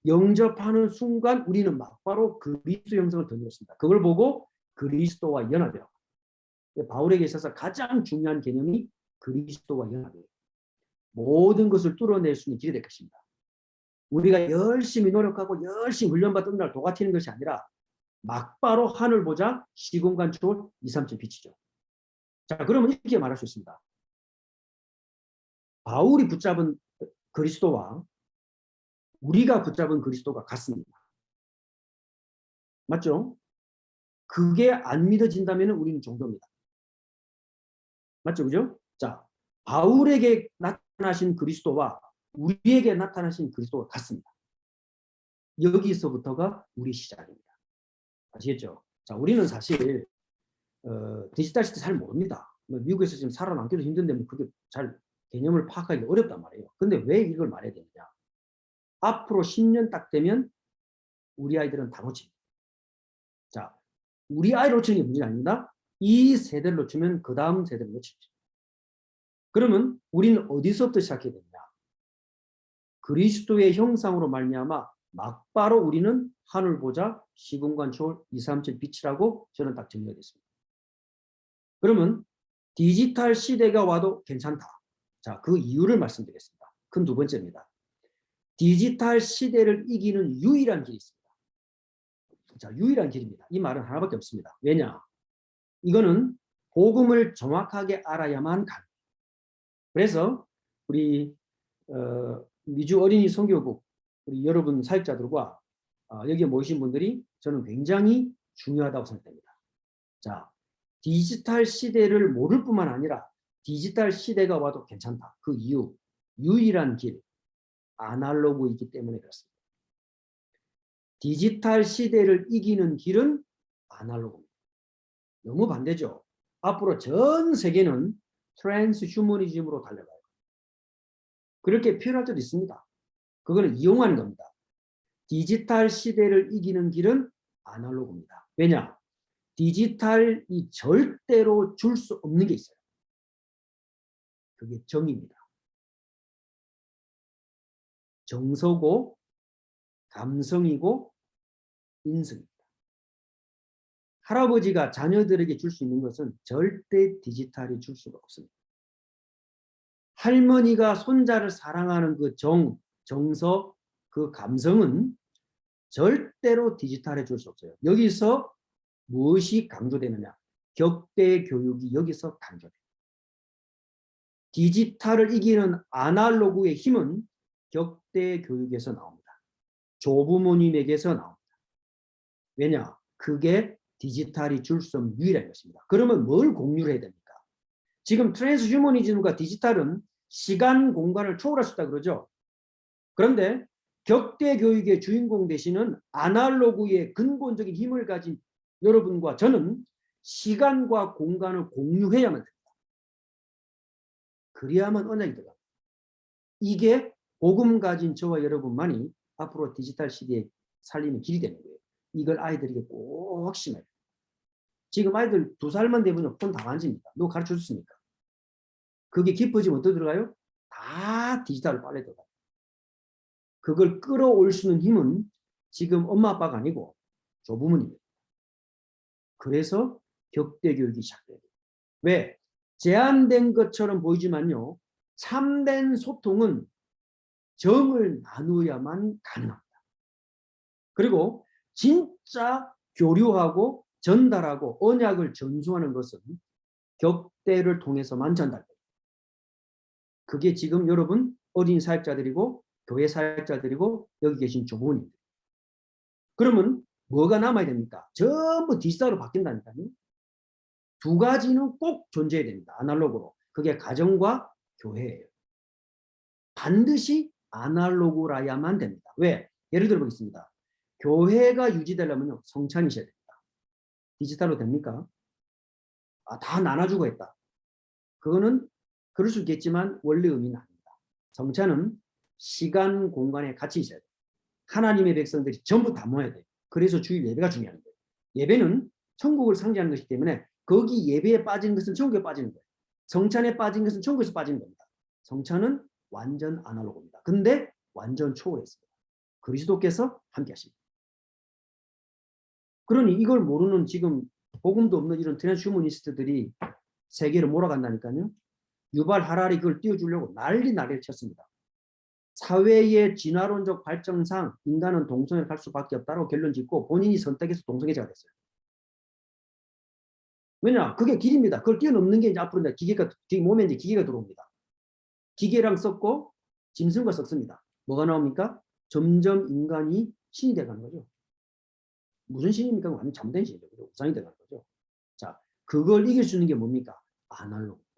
영접하는 순간 우리는 막바로 그리스도 형상을 덧입었습니다. 그걸 보고 그리스도와 연합해요. 바울에게 있어서 가장 중요한 개념이 그리스도와 연합이에요. 모든 것을 뚫어낼 수 있는 길이 될 것입니다. 우리가 열심히 노력하고 열심히 훈련받던 날 도가 튀는 것이 아니라 막바로 하늘 보자 시공간 초월 2, 3층 빛이죠. 자, 그러면 이렇게 말할 수 있습니다. 바울이 붙잡은 그리스도와 우리가 붙잡은 그리스도가 같습니다. 맞죠? 그게 안 믿어진다면 우리는 종교입니다. 맞죠? 그죠? 자, 바울에게 나타나신 그리스도와 우리에게 나타나신 그리스도가 같습니다. 여기서부터가 우리 시작입니다. 아시겠죠? 자, 우리는 사실 디지털 시대 잘 모릅니다. 미국에서 지금 살아남기도 힘든데 그게 잘 개념을 파악하기 어렵단 말이에요. 근데 왜 이걸 말해야 되느냐? 앞으로 10년 딱 되면 우리 아이들은 다 놓칩니다. 자, 우리 아이를 놓치는 게 문제가 아닙니다. 이 세대를 놓치면 그 다음 세대를 놓치죠. 그러면 우리는 어디서부터 시작해야 되느냐? 그리스도의 형상으로 말미암아 막바로 우리는 하늘 보자 시공간 초월 2, 3층 빛이라고 저는 딱 정리하겠습니다. 그러면 디지털 시대가 와도 괜찮다. 자, 그 이유를 말씀드리겠습니다. 큰 두 번째입니다. 디지털 시대를 이기는 유일한 길이 있습니다. 자, 유일한 길입니다. 이 말은 하나밖에 없습니다. 왜냐? 이거는 복음을 정확하게 알아야만 가능해요. 그래서 우리 미주 어린이 선교국 우리 여러분 사역자들과 여기에 모이신 분들이 저는 굉장히 중요하다고 생각됩니다. 자, 디지털 시대를 모를 뿐만 아니라 디지털 시대가 와도 괜찮다. 그 이유, 유일한 길, 아날로그이기 때문에 그렇습니다. 디지털 시대를 이기는 길은 아날로그입니다. 너무 반대죠. 앞으로 전 세계는 트랜스휴머니즘으로 달려가요. 그렇게 표현할 때도 있습니다. 그거는 이용하는 겁니다. 디지털 시대를 이기는 길은 아날로그입니다. 왜냐? 디지털이 절대로 줄 수 없는 게 있어요. 그게 정입니다. 정서고 감성이고 인성입니다. 할아버지가 자녀들에게 줄 수 있는 것은 절대 디지털이 줄 수가 없습니다. 할머니가 손자를 사랑하는 그 정서, 그 감성은 절대로 디지털에 줄 수 없어요. 여기서 무엇이 강조되느냐? 격대 교육이 여기서 강조돼요. 디지털을 이기는 아날로그의 힘은 격대 교육에서 나옵니다. 조부모님에게서 나옵니다. 왜냐? 그게 디지털이 줄 수 없는 유일한 것입니다. 그러면 뭘 공유를 해야 됩니까? 지금 트랜스휴머니즘과 디지털은 시간, 공간을 초월할 수 있다 그러죠. 그런데 격대 교육의 주인공 되시는 아날로그의 근본적인 힘을 가진 여러분과 저는 시간과 공간을 공유해야만 됩니다. 그래야만 언약이 들어갑니다. 이게 복음 가진 저와 여러분만이 앞으로 디지털 시대에 살리는 길이 되는 거예요. 이걸 아이들에게 꼭 심어요. 지금 아이들 2살만 되면 돈 다 만집니다. 누가 가르쳐줬습니까? 그게 깊어지면 어떻게 들어가요? 다 디지털로 빨려 들어가요. 그걸 끌어올 수 있는 힘은 지금 엄마 아빠가 아니고 조부모님입니다. 그래서 격대 교육이 시작돼요. 왜? 제한된 것처럼 보이지만요. 참된 소통은 정을 나누어야만 가능합니다. 그리고 진짜 교류하고 전달하고 언약을 전수하는 것은 격대를 통해서만 전달돼요. 그게 지금 여러분 어린 사역자들이고 교회 사역자들이고 여기 계신 조부모님들. 그러면 뭐가 남아야 됩니까? 전부 디지털로 바뀐다니까요. 2가지는 꼭 존재해야 됩니다. 아날로그로. 그게 가정과 교회예요. 반드시 아날로그라야만 됩니다. 왜? 예를 들어 보겠습니다. 교회가 유지되려면 성찬이셔야 됩니다. 디지털로 됩니까? 다 나눠주고 했다. 그거는 그럴 수 있겠지만 원래 의미는 아닙니다. 성찬은 시간, 공간에 같이 있어야 돼요. 하나님의 백성들이 전부 다 모여야 돼요. 그래서 주일 예배가 중요한 거예요. 예배는 천국을 상징하는 것이기 때문에 거기 예배에 빠진 것은 천국에 빠지는 거예요. 성찬에 빠진 것은 천국에서 빠지는 겁니다. 성찬은 완전 아날로그입니다. 근데 완전 초월했습니다. 그리스도께서 함께 하십니다. 그러니 이걸 모르는 지금 복음도 없는 이런 트랜스휴머니스트들이 세계로 몰아간다니까요. 유발 하라리 그걸 띄워주려고 난리를 쳤습니다. 사회의 진화론적 발전상 인간은 동성애를 갈 수밖에 없다고 결론 짓고 본인이 선택해서 동성애자가 됐어요. 왜냐? 그게 길입니다. 그걸 뛰어넘는 게 이제 앞으로 몸에 이제 기계가 들어옵니다. 기계랑 섞고 짐승과 섞습니다. 뭐가 나옵니까? 점점 인간이 신이 돼가는 거죠. 무슨 신입니까? 완전 잘못된 신이죠. 우상이 돼가는 거죠. 자, 그걸 이길 수 있는 게 뭡니까? 아날로그입니다.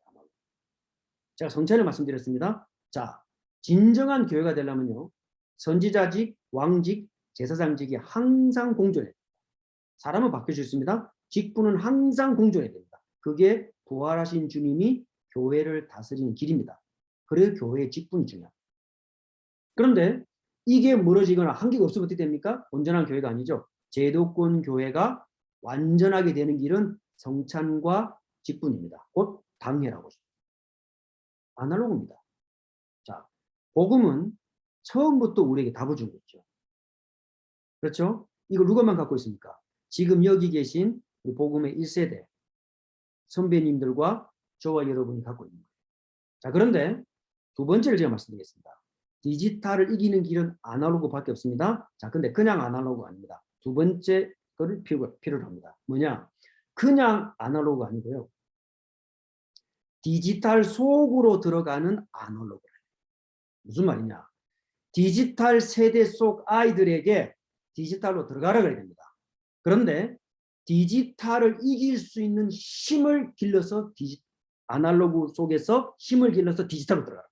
제가 성찬을 말씀드렸습니다. 자, 진정한 교회가 되려면요. 선지자직, 왕직, 제사장직이 항상 공존해야 됩니다. 사람은 바뀔 수 있습니다. 직분은 항상 공존해야 됩니다. 그게 부활하신 주님이 교회를 다스리는 길입니다. 그래서 교회의 직분이 중요합니다. 그런데 이게 멀어지거나 한계가 없으면 어떻게 됩니까? 온전한 교회가 아니죠. 제도권 교회가 완전하게 되는 길은 성찬과 직분입니다. 곧 당회라고 하죠. 아날로그입니다. 자, 복음은 처음부터 우리에게 답을 준 거죠. 그렇죠? 이걸 누가만 갖고 있습니까? 지금 여기 계신 우리 복음의 1세대 선배님들과 저와 여러분이 갖고 있는 거예요. 자, 그런데 2번째를 제가 말씀드리겠습니다. 디지털을 이기는 길은 아날로그밖에 없습니다. 자, 근데 그냥 아날로그 아닙니다. 2번째 거를 필요로 합니다. 뭐냐? 그냥 아날로그 아니고요. 디지털 속으로 들어가는 아날로그. 무슨 말이냐? 디지털 세대 속 아이들에게 디지털로 들어가라 그래야 됩니다. 그런데 디지털을 이길 수 있는 힘을 길러서 아날로그 속에서 힘을 길러서 디지털로 들어가라.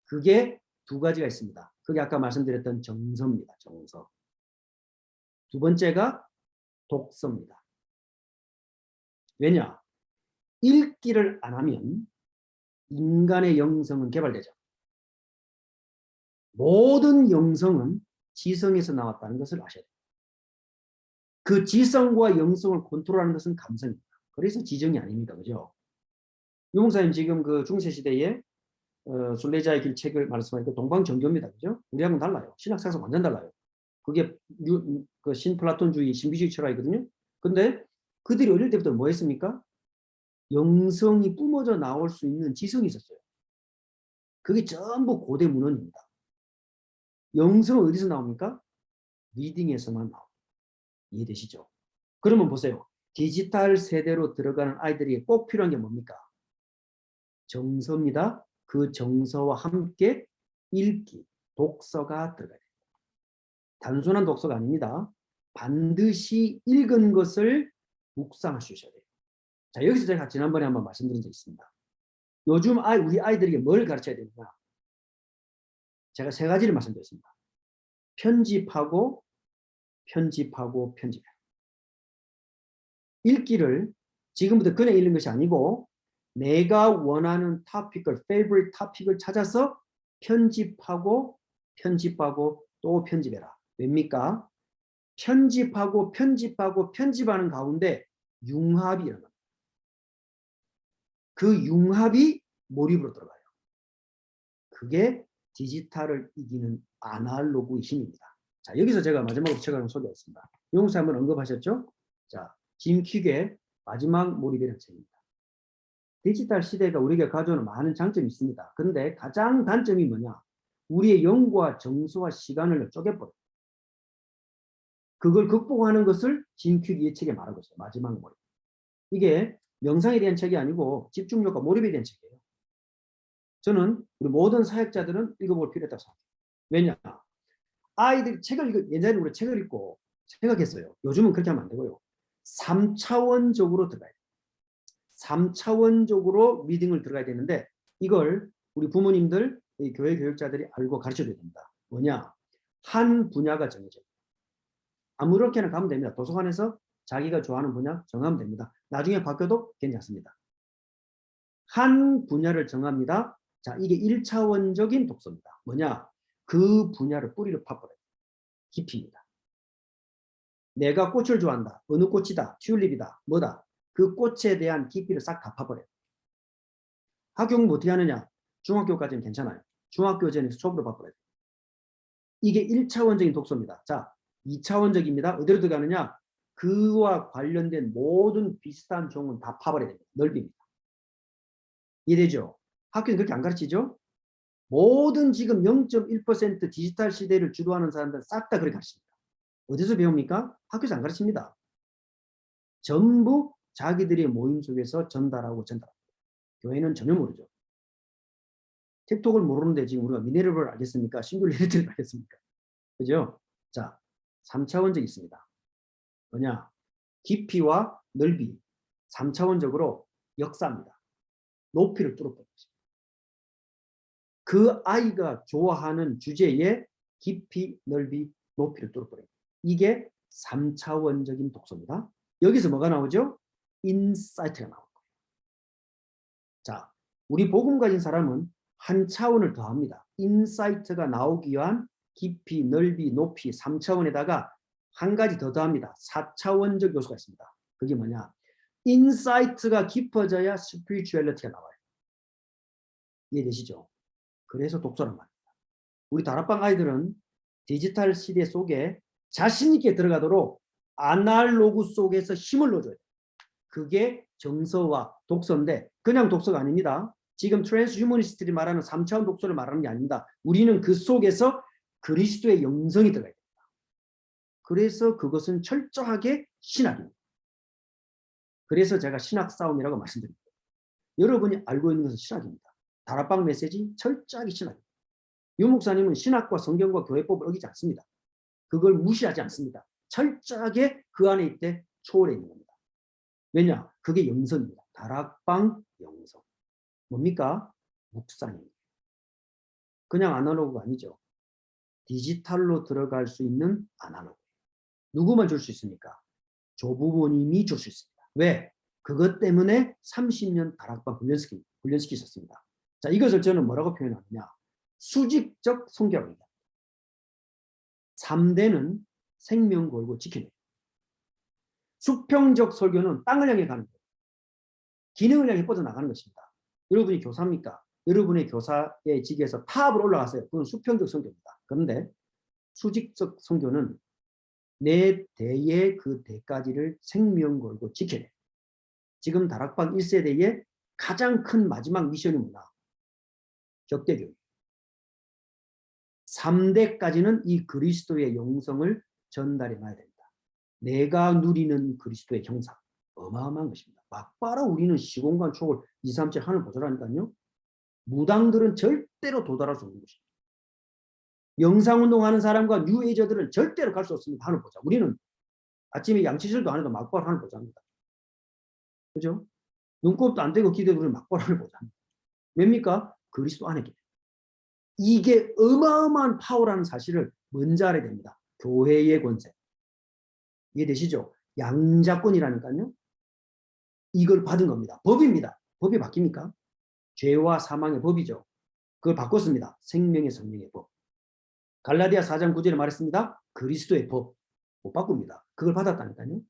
그게 2가지가 있습니다. 그게 아까 말씀드렸던 정서입니다. 정서. 2번째가 독서입니다. 왜냐? 읽기를 안 하면 인간의 영성은 개발되죠. 모든 영성은 지성에서 나왔다는 것을 아셔야 돼요. 그 지성과 영성을 컨트롤하는 것은 감성입니다. 그래서 지정이 아닙니다. 그죠? 유목사님 지금 그 중세시대에 순례자의 길 책을 말씀하니까 동방정교입니다. 그죠? 우리하고는 달라요. 신학사상 완전 달라요. 그게 그 신플라톤주의, 신비주의 철학이거든요. 근데 그들이 어릴 때부터 뭐 했습니까? 영성이 뿜어져 나올 수 있는 지성이 있었어요. 그게 전부 고대 문헌입니다. 영성은 어디서 나옵니까? 리딩에서만 나옵니다. 이해되시죠? 그러면 보세요. 디지털 세대로 들어가는 아이들이 꼭 필요한 게 뭡니까? 정서입니다. 그 정서와 함께 읽기, 독서가 들어가야 됩니다. 단순한 독서가 아닙니다. 반드시 읽은 것을 묵상할 수 있어야 돼요. 자, 여기서 제가 지난번에 한번 말씀드린 적이 있습니다. 요즘 우리 아이들에게 뭘 가르쳐야 되느냐? 제가 세 가지를 말씀드렸습니다. 편집하고 편집해요. 읽기를 지금부터 그냥 읽는 것이 아니고 내가 원하는 토픽을, favorite 토픽을 찾아서 편집하고 또 편집해라. 왜입니까? 편집하는 가운데 융합이 일어납니다. 그 융합이 몰입으로 들어가요. 그게 디지털을 이기는 아날로그의 힘입니다. 자, 여기서 제가 마지막으로 책을 한번 소개했습니다. 용사 한번 언급하셨죠? 자, 짐 퀵의 마지막 몰입이라는 책입니다. 디지털 시대가 우리에게 가져오는 많은 장점이 있습니다. 그런데 가장 단점이 뭐냐? 우리의 영과 정서와 시간을 쪼개버려요. 그걸 극복하는 것을 짐 퀵이 이 책에 말하고 있어요. 마지막 몰입. 이게 명상에 대한 책이 아니고 집중력과 몰입에 대한 책이에요. 저는 우리 모든 사역자들은 읽어볼 필요가 있다고 생각해요. 왜냐? 아이들이 예전에 우리 책을 읽고 생각했어요. 요즘은 그렇게 하면 안 되고요. 3차원적으로 들어가야 돼요. 3차원적으로 리딩을 들어가야 되는데 이걸 우리 부모님들, 교회 교육자들이 알고 가르쳐줘야 됩니다. 뭐냐? 한 분야가 정해져요. 아무렇게나 가면 됩니다. 도서관에서 자기가 좋아하는 분야 정하면 됩니다. 나중에 바뀌어도 괜찮습니다. 한 분야를 정합니다. 자, 이게 1차원적인 독서입니다. 뭐냐? 그 분야를 뿌리를 파버려요. 깊이입니다. 내가 꽃을 좋아한다. 어느 꽃이다. 튤립이다. 뭐다. 그 꽃에 대한 깊이를 싹 다 파버려요. 학교 공부 어떻게 하느냐? 중학교까지는 괜찮아요. 중학교 전에 수업으로 바꿔야 돼요. 이게 1차원적인 독서입니다. 자, 2차원적입니다. 어디로 들어가느냐? 그와 관련된 모든 비슷한 종은 다 파버려야 됩니다. 넓입니다. 이해되죠? 학교는 그렇게 안 가르치죠? 모든 지금 0.1% 디지털 시대를 주도하는 사람들 싹 다 그렇게 가르칩니다. 어디서 배웁니까? 학교에서 안 가르칩니다. 전부 자기들의 모임 속에서 전달하고. 교회는 전혀 모르죠. 틱톡을 모르는데 지금 우리가 미네랄을 알겠습니까? 싱글리티를 알겠습니까? 그죠? 자, 3차원적 있습니다. 뭐냐? 깊이와 넓이. 3차원적으로 역사입니다. 높이를 뚫어버린 것입니다. 그 아이가 좋아하는 주제에 깊이, 넓이, 높이를 뚫어버린 거예요. 이게 3차원적인 독서입니다. 여기서 뭐가 나오죠? 인사이트가 나오는 거예요. 자, 우리 복음 가진 사람은 한 차원을 더합니다. 인사이트가 나오기 위한 깊이, 넓이, 높이 3차원에다가 한 가지 더 더합니다. 4차원적 요소가 있습니다. 그게 뭐냐? 인사이트가 깊어져야 스피리추얼리티가 나와요. 이해되시죠? 그래서 독서란 말입니다. 우리 다락방 아이들은 디지털 시대 속에 자신 있게 들어가도록 아날로그 속에서 힘을 넣어줘야 돼요. 그게 정서와 독서인데 그냥 독서가 아닙니다. 지금 트랜스휴머니스트들이 말하는 3차원 독서를 말하는 게 아닙니다. 우리는 그 속에서 그리스도의 영성이 들어가야 됩니다. 그래서 그것은 철저하게 신학입니다. 그래서 제가 신학 싸움이라고 말씀드립니다. 여러분이 알고 있는 것은 신학입니다. 다락방 메시지 철저하게 신학입니다. 유 목사님은 신학과 성경과 교회법을 어기지 않습니다. 그걸 무시하지 않습니다. 철저하게 그 안에 있되 초월해 있는 겁니다. 왜냐? 그게 영성입니다. 다락방 영성. 뭡니까? 묵상입니다. 그냥 아날로그가 아니죠. 디지털로 들어갈 수 있는 아날로그. 누구만 줄 수 있습니까? 조부모님이 줄 수 있습니다. 왜? 그것 때문에 30년 다락방 훈련시키셨습니다. 자, 이것을 저는 뭐라고 표현하느냐? 수직적 성경입니다. 3대는 생명 걸고 지키는. 수평적 설교는 땅을 향해 가는 거예요. 기능을 향해 뻗어나가는 것입니다. 여러분이 교사입니까? 여러분의 교사의 직에서 탑으로 올라가세요. 그건 수평적 성교입니다. 그런데 수직적 성교는 내 대의 그 대까지를 생명 걸고 지켜야 돼요. 지금 다락방 1세대의 가장 큰 마지막 미션이 뭐냐? 격대교육. 3대까지는 이 그리스도의 영성을 전달해 놔야 됩니다. 내가 누리는 그리스도의 형상. 어마어마한 것입니다. 막바로 우리는 시공간 초월 2, 3, 7 하늘 보존하니까요. 무당들은 절대로 도달할 수 없는 것입니다. 영상운동하는 사람과 뉴에이저들은 절대로 갈 수 없습니다. 하늘 보자. 우리는 아침에 양치질도 안 해도 막바로 하늘 보자입니다. 그죠? 눈곱도 안 떼고 기도해 우리는 막바로 하늘 보자입니다. 왜입니까? 그리스도 안에 계세요. 이게 어마어마한 파워라는 사실을 먼저 알아야 됩니다. 교회의 권세. 이해되시죠? 양자권이라니까요. 이걸 받은 겁니다. 법입니다. 법이 바뀝니까? 죄와 사망의 법이죠. 그걸 바꿨습니다. 생명의 성령의 법. 갈라디아 4장 9절에 말했습니다. 그리스도의 법. 못 바꿉니다. 그걸 받았다니까요.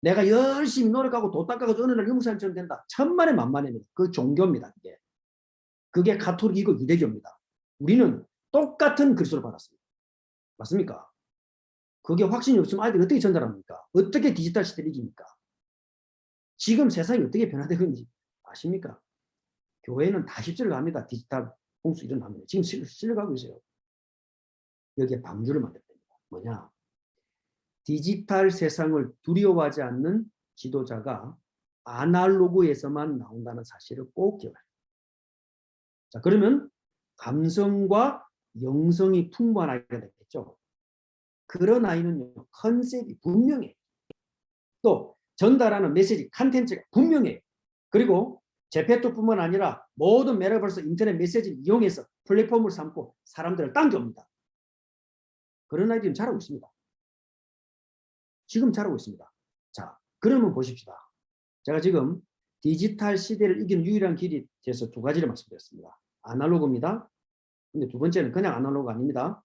내가 열심히 노력하고 도 닦아서 어느 날 유목사님처럼 된다. 천만의 만만입니다. 그 종교입니다. 그게 가톨릭이고 유대교입니다. 우리는 똑같은 그리스도를 받았습니다. 맞습니까? 그게 확신이 없으면 아이들이 어떻게 전달합니까? 어떻게 디지털 시대를 이깁니까? 지금 세상이 어떻게 변화되고 있는지 아십니까? 교회는 다 휩쓸려 갑니다. 디지털 홍수 일어납니다. 지금 실려가고 있어요. 여기에 방주를 만들어야 됩니다. 뭐냐? 디지털 세상을 두려워하지 않는 지도자가 아날로그에서만 나온다는 사실을 꼭 기억해야 합니다. 자, 그러면 감성과 영성이 풍부한 아이가 되겠죠. 그런 아이는요, 컨셉이 분명해요. 또 전달하는 메시지, 컨텐츠가 분명해요. 그리고 제페토뿐만 아니라 모든 메타버스 인터넷 메시지를 이용해서 플랫폼을 삼고 사람들을 당겨옵니다. 그런 아이들은 잘하고 있습니다. 지금 잘하고 있습니다. 자, 그러면 보십시다. 제가 지금 디지털 시대를 이기는 유일한 길이 돼서 두 가지를 말씀드렸습니다. 아날로그입니다. 근데 두 번째는 그냥 아날로그 아닙니다.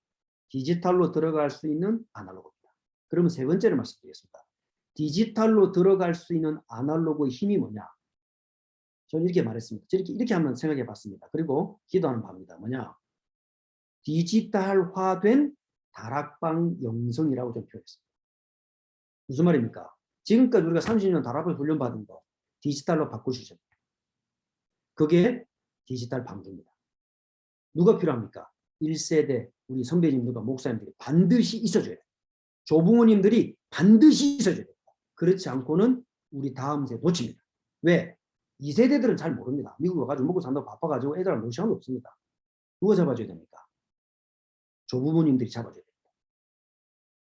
디지털로 들어갈 수 있는 아날로그입니다. 그러면 세 번째를 말씀드리겠습니다. 디지털로 들어갈 수 있는 아날로그의 힘이 뭐냐? 저는 이렇게 말했습니다. 이렇게 한번 생각해 봤습니다. 그리고 기도하는 바입니다. 뭐냐? 디지털화된 다락방 영성이라고 좀 표현했습니다. 무슨 말입니까? 지금까지 우리가 30년 다락방 훈련받은 거 디지털로 바꾸시죠. 그게 디지털 방주입니다. 누가 필요합니까? 1세대 우리 선배님들과 목사님들이 반드시 있어줘야 돼요. 조부모님들이 반드시 있어줘야 돼요. 그렇지 않고는 우리 다음 세대 놓칩니다. 왜? 2세대들은 잘 모릅니다. 미국 와가지고 먹고 산다고 바빠가지고 애들을 볼 시간도 없습니다. 누가 잡아줘야 됩니까? 조부모님들이 잡아줘야 됩니다.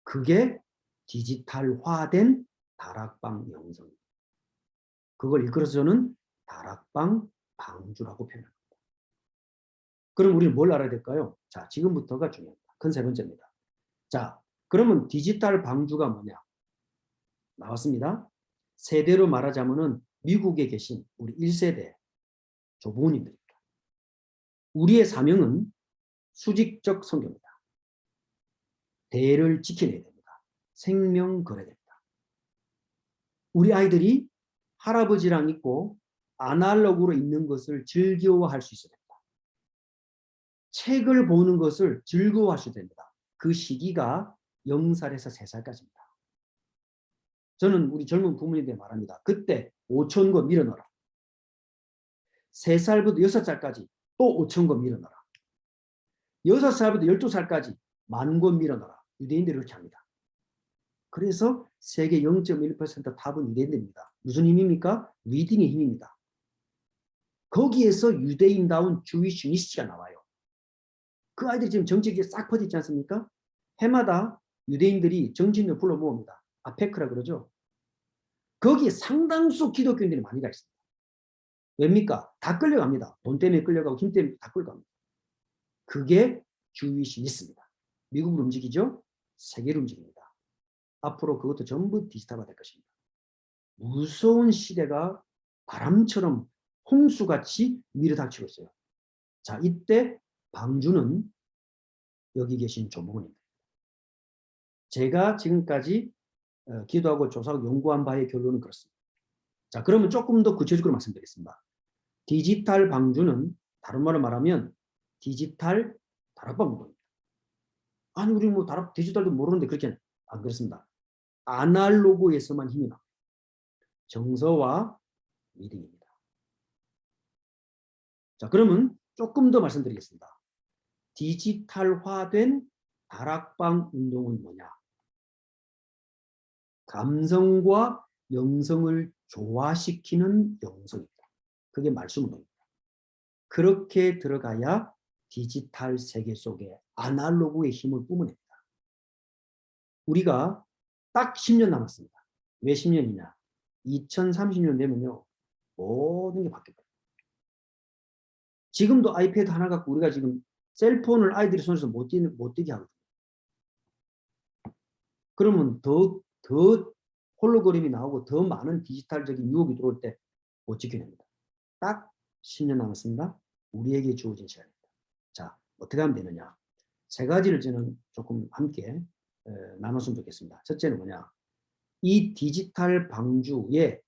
그게 디지털화된 다락방 영성입니다. 그걸 일컬어서 저는 다락방 방주라고 표현합니다. 그럼 우리는 뭘 알아야 될까요? 자, 지금부터가 중요합니다. 큰 세 번째입니다. 자, 그러면 디지털 방주가 뭐냐? 나왔습니다. 세대로 말하자면은 미국에 계신 우리 1세대 조부모님들입니다. 우리의 사명은 수직적 선교입니다. 대를 지켜내야 됩니다. 생명 걸어야 됩니다. 우리 아이들이 할아버지랑 있고 아날로그로 있는 것을 즐거워할 수 있어야 됩니다. 책을 보는 것을 즐거워할 수 됩니다. 그 시기가 0살에서 3살까지입니다. 저는 우리 젊은 부모님들에 말합니다. 그때 5,000권 밀어넣어라. 3살부터 6살까지 또 5,000권 밀어넣어라. 6살부터 12살까지 10,000권 밀어넣어라. 유대인들이 그렇게 합니다. 그래서 세계 0.1% 답은 유대인들입니다. 무슨 힘입니까? 리딩의 힘입니다. 거기에서 유대인다운 주위슈니스트가 나와요. 그 아이들이 지금 정책에 싹 퍼져 있지 않습니까? 해마다 유대인들이 정치인을 불러 모읍니다. 아페크라 그러죠. 거기에 상당수 기독교인들이 많이 가 있습니다. 왜입니까? 다 끌려갑니다. 돈 때문에 끌려가고 힘 때문에 다 끌려갑니다. 그게 주위슈니스트입니다. 미국으로 움직이죠? 세계로 움직입니다. 앞으로 그것도 전부 디지털화 될 것입니다. 무서운 시대가 바람처럼 홍수같이 밀어닥치고 있어요. 자, 이때 방주는 여기 계신 조목원입니다. 제가 지금까지 기도하고 조사하고 연구한 바의 결론은 그렇습니다. 자, 그러면 조금 더 구체적으로 말씀드리겠습니다. 디지털 방주는 다른 말로 말하면 디지털 다락방 운동입니다. 아니, 우리 뭐 디지털도 모르는데 그렇게 안 그렇습니다. 아날로그에서만 힘이 납니다. 정서와 리딩입니다. 자, 그러면 조금 더 말씀드리겠습니다. 디지털화된 다락방 운동은 뭐냐? 감성과 영성을 조화시키는 영성입니다. 그게 말씀 운동입니다. 그렇게 들어가야 디지털 세계 속에 아날로그의 힘을 뿜어냅니다. 우리가 딱 10년 남았습니다. 왜 10년이냐? 2030년 되면요. 모든 게 바뀌어요. 지금도 아이패드 하나 갖고 우리가 지금 셀폰을 아이들이 손에서 못 뛰게 하거든요. 그러면 더 홀로그램이 나오고 더 많은 디지털적인 유혹이 들어올 때 못 지켜냅니다. 딱 10년 남았습니다. 우리에게 주어진 시간입니다. 자, 어떻게 하면 되느냐? 세 가지를 저는 조금 함께 나눴으면 좋겠습니다. 첫째는 뭐냐? 이 디지털 방주의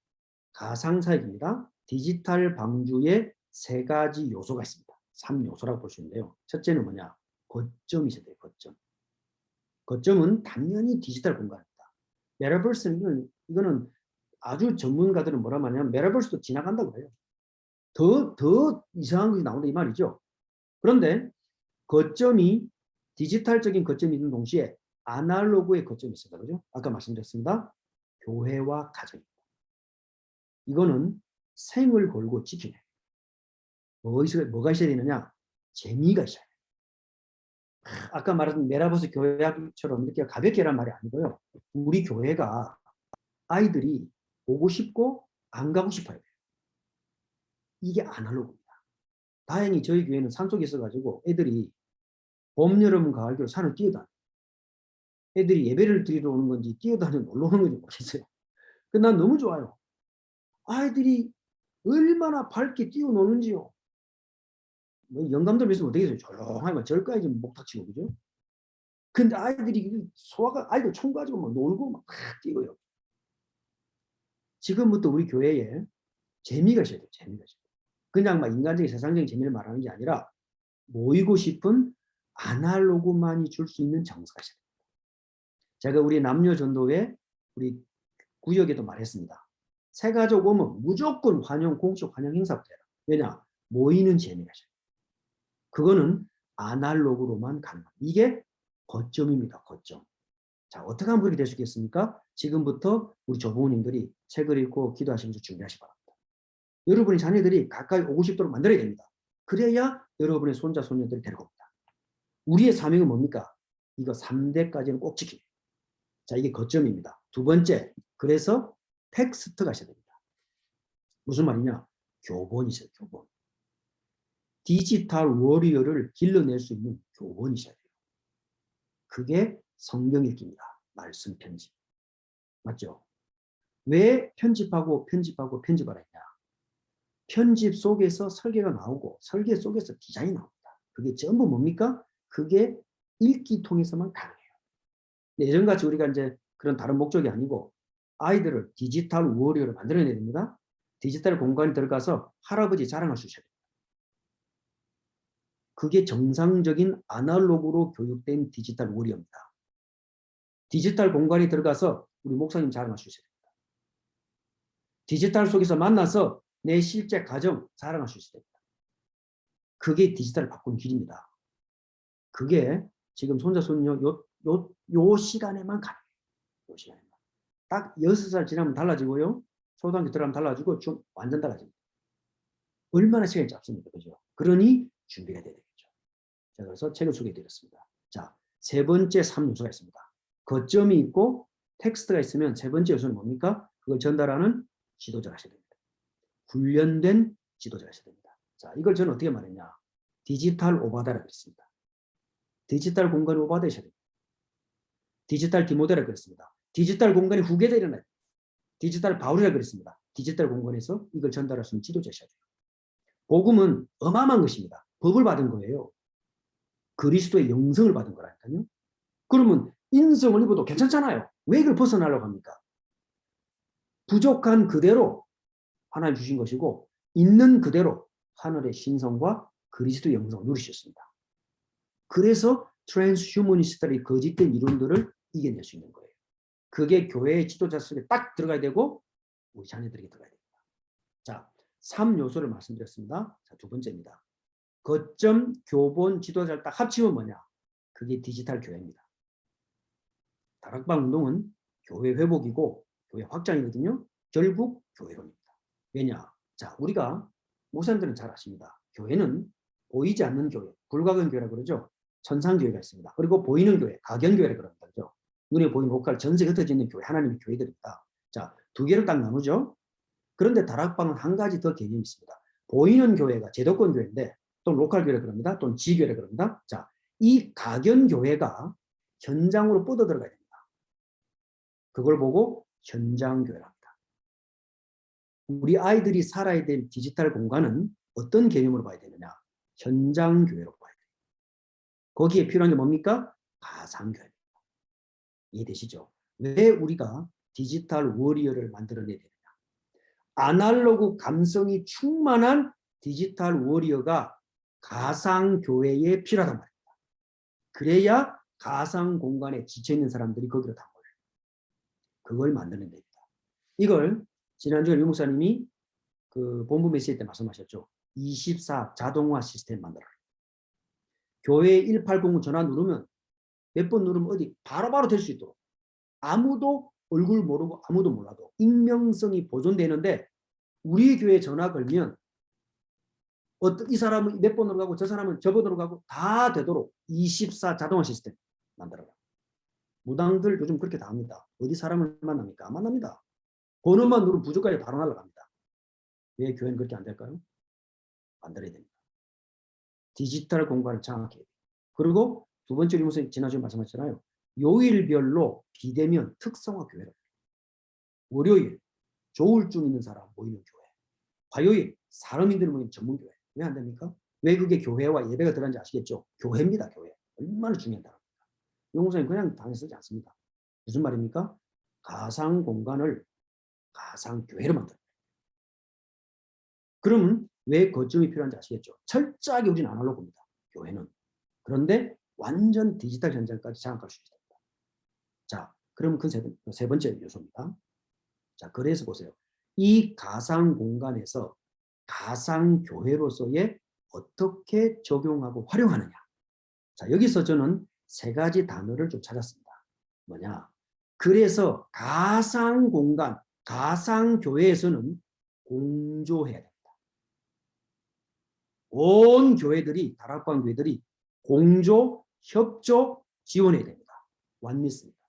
가상사역입니다. 디지털 방주에 세 가지 요소가 있습니다. 3요소라고 볼 수 있는데요. 첫째는 뭐냐? 거점이 있어야 돼요. 거점. 거점은 당연히 디지털 공간입니다. 메타버스는 이거는 아주 전문가들은 뭐라 하냐면 메타버스도 지나간다고 해요. 더 이상한 것이 나온다 이 말이죠. 그런데 거점이 디지털적인 거점이 있는 동시에 아날로그의 거점이 있습니다. 그죠? 아까 말씀드렸습니다. 교회와 가정입니다. 이거는 생을 걸고 지키네. 뭐가 있어야 되느냐? 재미가 있어야 돼요. 아까 말한 메타버스 교회처럼 이렇게 가볍게란 말이 아니고요. 우리 교회가 아이들이 오고 싶고 안 가고 싶어요. 이게 아날로그입니다. 다행히 저희 교회는 산속에 있어가지고 애들이 봄, 여름, 가을, 겨울 산을 뛰어다녀요. 애들이 예배를 드리러 오는 건지 뛰어다니며 놀러 오는 건지 모르겠어요. 난 너무 좋아요. 아이들이 얼마나 밝게 뛰어노는지요. 뭐 영감들 있으면 어떻게 해요? 조용하면 절까지 목 닥치고 그죠? 근데 아이들이 소화가 아이들 총 가지고 막 놀고 막 뛰고요. 지금부터 우리 교회에 재미가 있어야 돼요. 재미가 있어야 돼요. 그냥 막 인간적인 세상적인 재미를 말하는 게 아니라 모이고 싶은 아날로그만이 줄 수 있는 장소가 있어야 됩니다. 제가 우리 남녀전도회 우리 구역에도 말했습니다. 새 가족 오면 무조건 공식 환영 행사부터 해라. 왜냐? 모이는 재미가 있어요. 그거는 아날로그로만 가능합니다. 이게 거점입니다. 거점. 자, 어떻게 하면 그렇게 될 수 있겠습니까? 지금부터 우리 조부모님들이 책을 읽고 기도하시면서 준비하시기 바랍니다. 여러분의 자녀들이 가까이 오고 싶도록 만들어야 됩니다. 그래야 여러분의 손자, 손녀들이 데리고 옵니다. 우리의 사명은 뭡니까? 이거 3대까지는 꼭 지키기. 자, 이게 거점입니다. 두 번째, 그래서 텍스트가 있어야 됩니다. 무슨 말이냐? 교본이죠, 교본. 디지털 워리어를 길러낼 수 있는 교본이 있어야 돼요. 그게 성경 읽기입니다. 말씀 편집. 맞죠? 왜 편집하고 편집하라 했냐? 편집 속에서 설계가 나오고 설계 속에서 디자인이 나옵니다. 그게 전부 뭡니까? 그게 읽기 통해서만 가능해요. 예전같이 우리가 이제 그런 다른 목적이 아니고 아이들을 디지털 워리어를 만들어내야 됩니다. 디지털 공간에 들어가서 할아버지 자랑할 수 있어야 됩니다. 그게 정상적인 아날로그로 교육된 디지털 워리어입니다. 디지털 공간에 들어가서 우리 목사님 자랑할 수 있어야 됩니다. 디지털 속에서 만나서 내 실제 가정 자랑할 수 있어야 됩니다. 그게 디지털을 바꾸는 길입니다. 그게 지금 손자 손녀 요 시간에만 가능해요. 요 시간에만. 딱 6살 지나면 달라지고요. 초등학교 들어가면 달라지고 완전 달라집니다. 얼마나 시간이 짧습니까? 그죠? 그러니 준비가 돼야 되겠죠. 자, 그래서 책을 소개해드렸습니다. 자, 세 번째 3요소가 있습니다. 거점이 있고 텍스트가 있으면 세 번째 요소는 뭡니까? 그걸 전달하는 지도자가 있어야 됩니다. 훈련된 지도자가 있어야 됩니다. 자, 이걸 저는 어떻게 말했냐? 디지털 오바다라고 했습니다. 디지털 공간이 오바되셔야 됩니다. 디지털 디모데라고 그랬습니다. 디지털 공간이 후계자 일어나요. 디지털 바울이라고 그랬습니다. 디지털 공간에서 이걸 전달할 수 있는 지도자셔야 돼요. 복음은 어마어마한 것입니다. 법을 받은 거예요. 그리스도의 영성을 받은 거라니까요. 그러면 인성을 입어도 괜찮잖아요. 왜 이걸 벗어나려고 합니까? 부족한 그대로 하나님 주신 것이고 있는 그대로 하늘의 신성과 그리스도의 영성을 누리셨습니다. 그래서 트랜스휴머니스트의 거짓된 이론들을 이겨낼 수 있는 거예요. 그게 교회의 지도자 속에 딱 들어가야 되고 우리 자녀들에게 들어가야 됩니다. 자, 3요소를 말씀드렸습니다. 자, 두 번째입니다. 거점, 교본, 지도자를 딱 합치면 뭐냐? 그게 디지털 교회입니다. 다락방 운동은 교회 회복이고 교회 확장이거든요. 결국 교회론입니다. 왜냐? 자, 우리가 목사님들은 잘 아십니다. 교회는 보이지 않는 교회, 불가근 교회라고 그러죠. 천상교회가 있습니다. 그리고 보이는 교회, 가견교회라고 그럽니다. 그죠? 눈에 보이는 로컬 전세에 흩어져 있는 교회, 하나님의 교회들입니다. 자, 두 개로 딱 나누죠. 그런데 다락방은 한 가지 더 개념이 있습니다. 보이는 교회가 제도권 교회인데 또는 로컬 교회라 그럽니다. 또는 지교회라 그럽니다. 자, 이 가견교회가 현장으로 뻗어 들어가야 됩니다. 그걸 보고 현장교회라 합니다. 우리 아이들이 살아야 될 디지털 공간은 어떤 개념으로 봐야 되느냐? 현장교회로 봐야 돼요. 거기에 필요한 게 뭡니까? 가상교회입니다. 이해되시죠? 왜 우리가 디지털 워리어를 만들어내야 되느냐? 아날로그 감성이 충만한 디지털 워리어가 가상교회에 필요하단 말입니다. 그래야 가상 공간에 지쳐있는 사람들이 거기로 다 모여요. 그걸 만드는 데입니다. 이걸 지난주에 유 목사님이 그 본부 메시지 때 말씀하셨죠. 24 자동화 시스템 만들어라. 교회 180 전화 누르면 몇 번 누르면 어디 바로바로 될 수 있도록 아무도 얼굴 모르고 아무도 몰라도 익명성이 보존되는데 우리 교회 전화 걸면 이 사람은 몇 번으로 가고 저 사람은 저 번으로 가고 다 되도록 24 자동화 시스템 만들어라. 무당들 요즘 그렇게 다 합니다. 어디 사람을 만납니까? 안 만납니다. 번호만 누르면 부족하게 바로 날아갑니다. 왜 교회는 그렇게 안 될까요? 만들어야 됩니다. 디지털 공간을 장악해야 돼요. 그리고 두 번째로 무슨 지난주에 말씀하셨잖아요. 요일별로 비대면 특성화 교회를. 월요일 조울증 있는 사람 모이는 교회. 화요일 사람인들 모이는 전문 교회. 왜 안 됩니까? 왜 그게 교회와 예배가 들어간지 아시겠죠? 교회입니다. 교회. 얼마나 중요한 단어입니까? 용사님 그냥 단어 쓰지 않습니다. 무슨 말입니까? 가상 공간을 가상 교회로 만들어요. 그러면 왜 거점이 필요한지 아시겠죠? 철저하게 우리는 아날로그입니다. 교회는. 그런데 완전 디지털 현장까지 장악할 수 있습니다. 자, 그럼 그 세 번째 요소입니다. 자, 그래서 보세요. 이 가상 공간에서 가상 교회로서의 어떻게 적용하고 활용하느냐. 자, 여기서 저는 세 가지 단어를 좀 찾았습니다. 뭐냐? 그래서 가상 공간, 가상 교회에서는 공조해야 됩니다. 온 교회들이, 다락방 교회들이 공조, 협조, 지원해야 됩니다. 완미스입니다.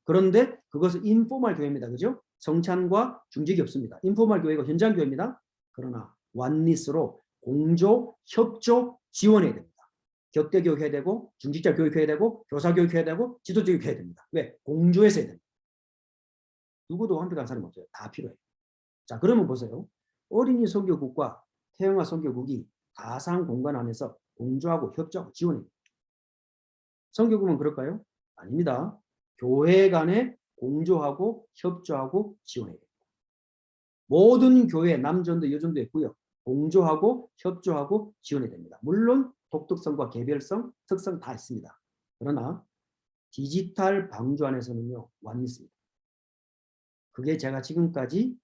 그런데 그것은 인포멀 교회입니다. 그죠? 성찬과 중직이 없습니다. 인포멀 교회가 현장 교회입니다. 그러나 완미스로 공조, 협조, 지원해야 됩니다. 격대 교육해야 되고 중직자 교육해야 되고 교사 교육해야 되고 지도자 교육해야 됩니다. 왜? 공조해서 해야 됩니다. 누구도 완벽한 사람이 없어요. 다 필요해요. 자, 그러면 보세요. 어린이 선교국과 태영아 선교국이 가상 공간 안에서 공조하고 협조하고 지원합니다. 선교국은 그럴까요? 아닙니다. 교회 간에 공조하고 협조하고 지원해야 됩니다. 모든 교회 남전도 여전도 있고요. 공조하고 협조하고 지원해야 됩니다. 물론 독특성과 개별성, 특성 다 있습니다. 그러나 디지털 방주 안에서는요. 완전히 있습니다. 그게 제가 지금까지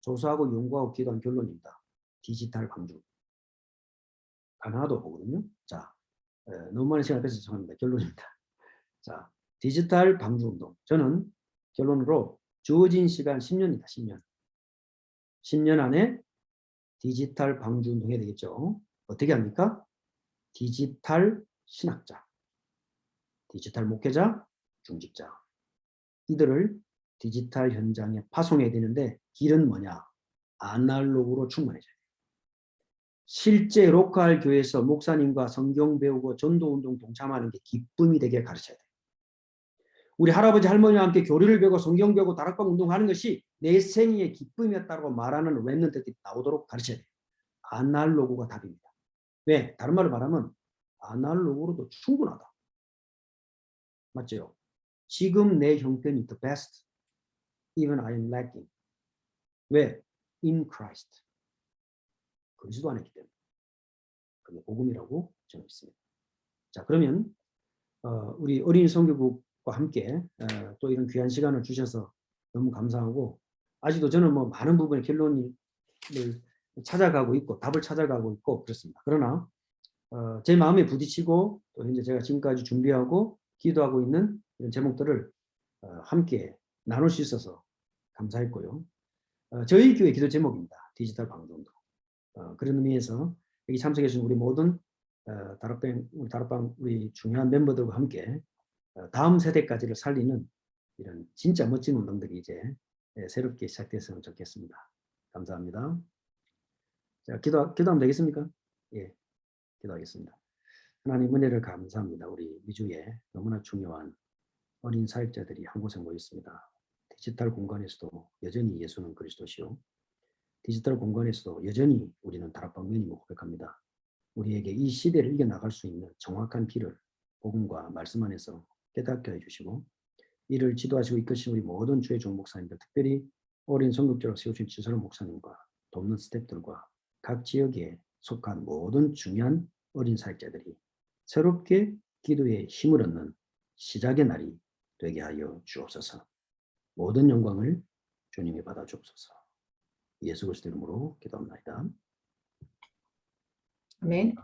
조사하고 연구하고 기도한 결론입니다. 디지털 방주. 가능하다고 보거든요. 자, 너무 많은 시간을 뺏어서 죄송합니다. 결론입니다. 자, 디지털 방주 운동. 저는 결론으로 주어진 시간 10년이다. 10년. 10년 안에 디지털 방주 운동 해야 되겠죠. 어떻게 합니까? 디지털 신학자, 디지털 목회자, 중직자. 이들을 디지털 현장에 파송해야 되는데 길은 뭐냐? 아날로그로 충만해져야 돼요. 실제 로컬 교회에서 목사님과 성경 배우고 전도운동 동참하는 게 기쁨이 되게 가르쳐야 돼요. 우리 할아버지 할머니와 함께 교리를 배우고 성경 배우고 다락방 운동하는 것이 내 생애의 기쁨이었다고 말하는 랩런트들이 나오도록 가르쳐야 돼요. 아날로그가 답입니다. 왜? 다른 말로 말하면 아날로그로도 충분하다. 맞죠? 지금 내 형편이 the best. Even I am lacking. 왜? In Christ. 그리스도 안에 있기 때문에. 그게 복음이라고 저는 믿습니다. 자, 그러면 우리 어린이 선교국과 함께 또 이런 귀한 시간을 주셔서 너무 감사하고 아직도 저는 뭐 많은 부분의 결론을 찾아가고 있고 답을 찾아가고 있고 그렇습니다. 그러나 제 마음에 부딪히고 또 현재 제가 지금까지 준비하고 기도하고 있는 이런 제목들을 함께 나눌 수 있어서 감사했고요. 저희 교회 기도 제목입니다. 디지털 방송도. 그런 의미에서 여기 참석해 주신 우리 모든 다락방 우리 중요한 멤버들과 함께 다음 세대까지를 살리는 이런 진짜 멋진 운동들이 이제 새롭게 시작됐으면 좋겠습니다. 감사합니다. 자, 기도하면 되겠습니까? 예, 기도하겠습니다. 하나님 은혜를 감사합니다. 우리 미주에 너무나 중요한 어린 사역자들이 한 곳에 모여 있습니다. 디지털 공간에서도 여전히 예수는 그리스도시요. 디지털 공간에서도 여전히 우리는 다락방면임을 고백합니다. 우리에게 이 시대를 이겨나갈 수 있는 정확한 길을 복음과 말씀 안에서 깨닫게 해주시고 이를 지도하시고 이끄신 우리 모든 주의 종 목사님들, 특별히 어린 성급자로 세우신 지설 목사님과 돕는 스태프들과 각 지역에 속한 모든 중요한 어린 사역자들이 새롭게 기도에 힘을 얻는 시작의 날이 되게 하여 주옵소서. 모든 영광을 주님이 받아 주옵소서. 예수 그리스도 이름으로 기도합니다. 아멘.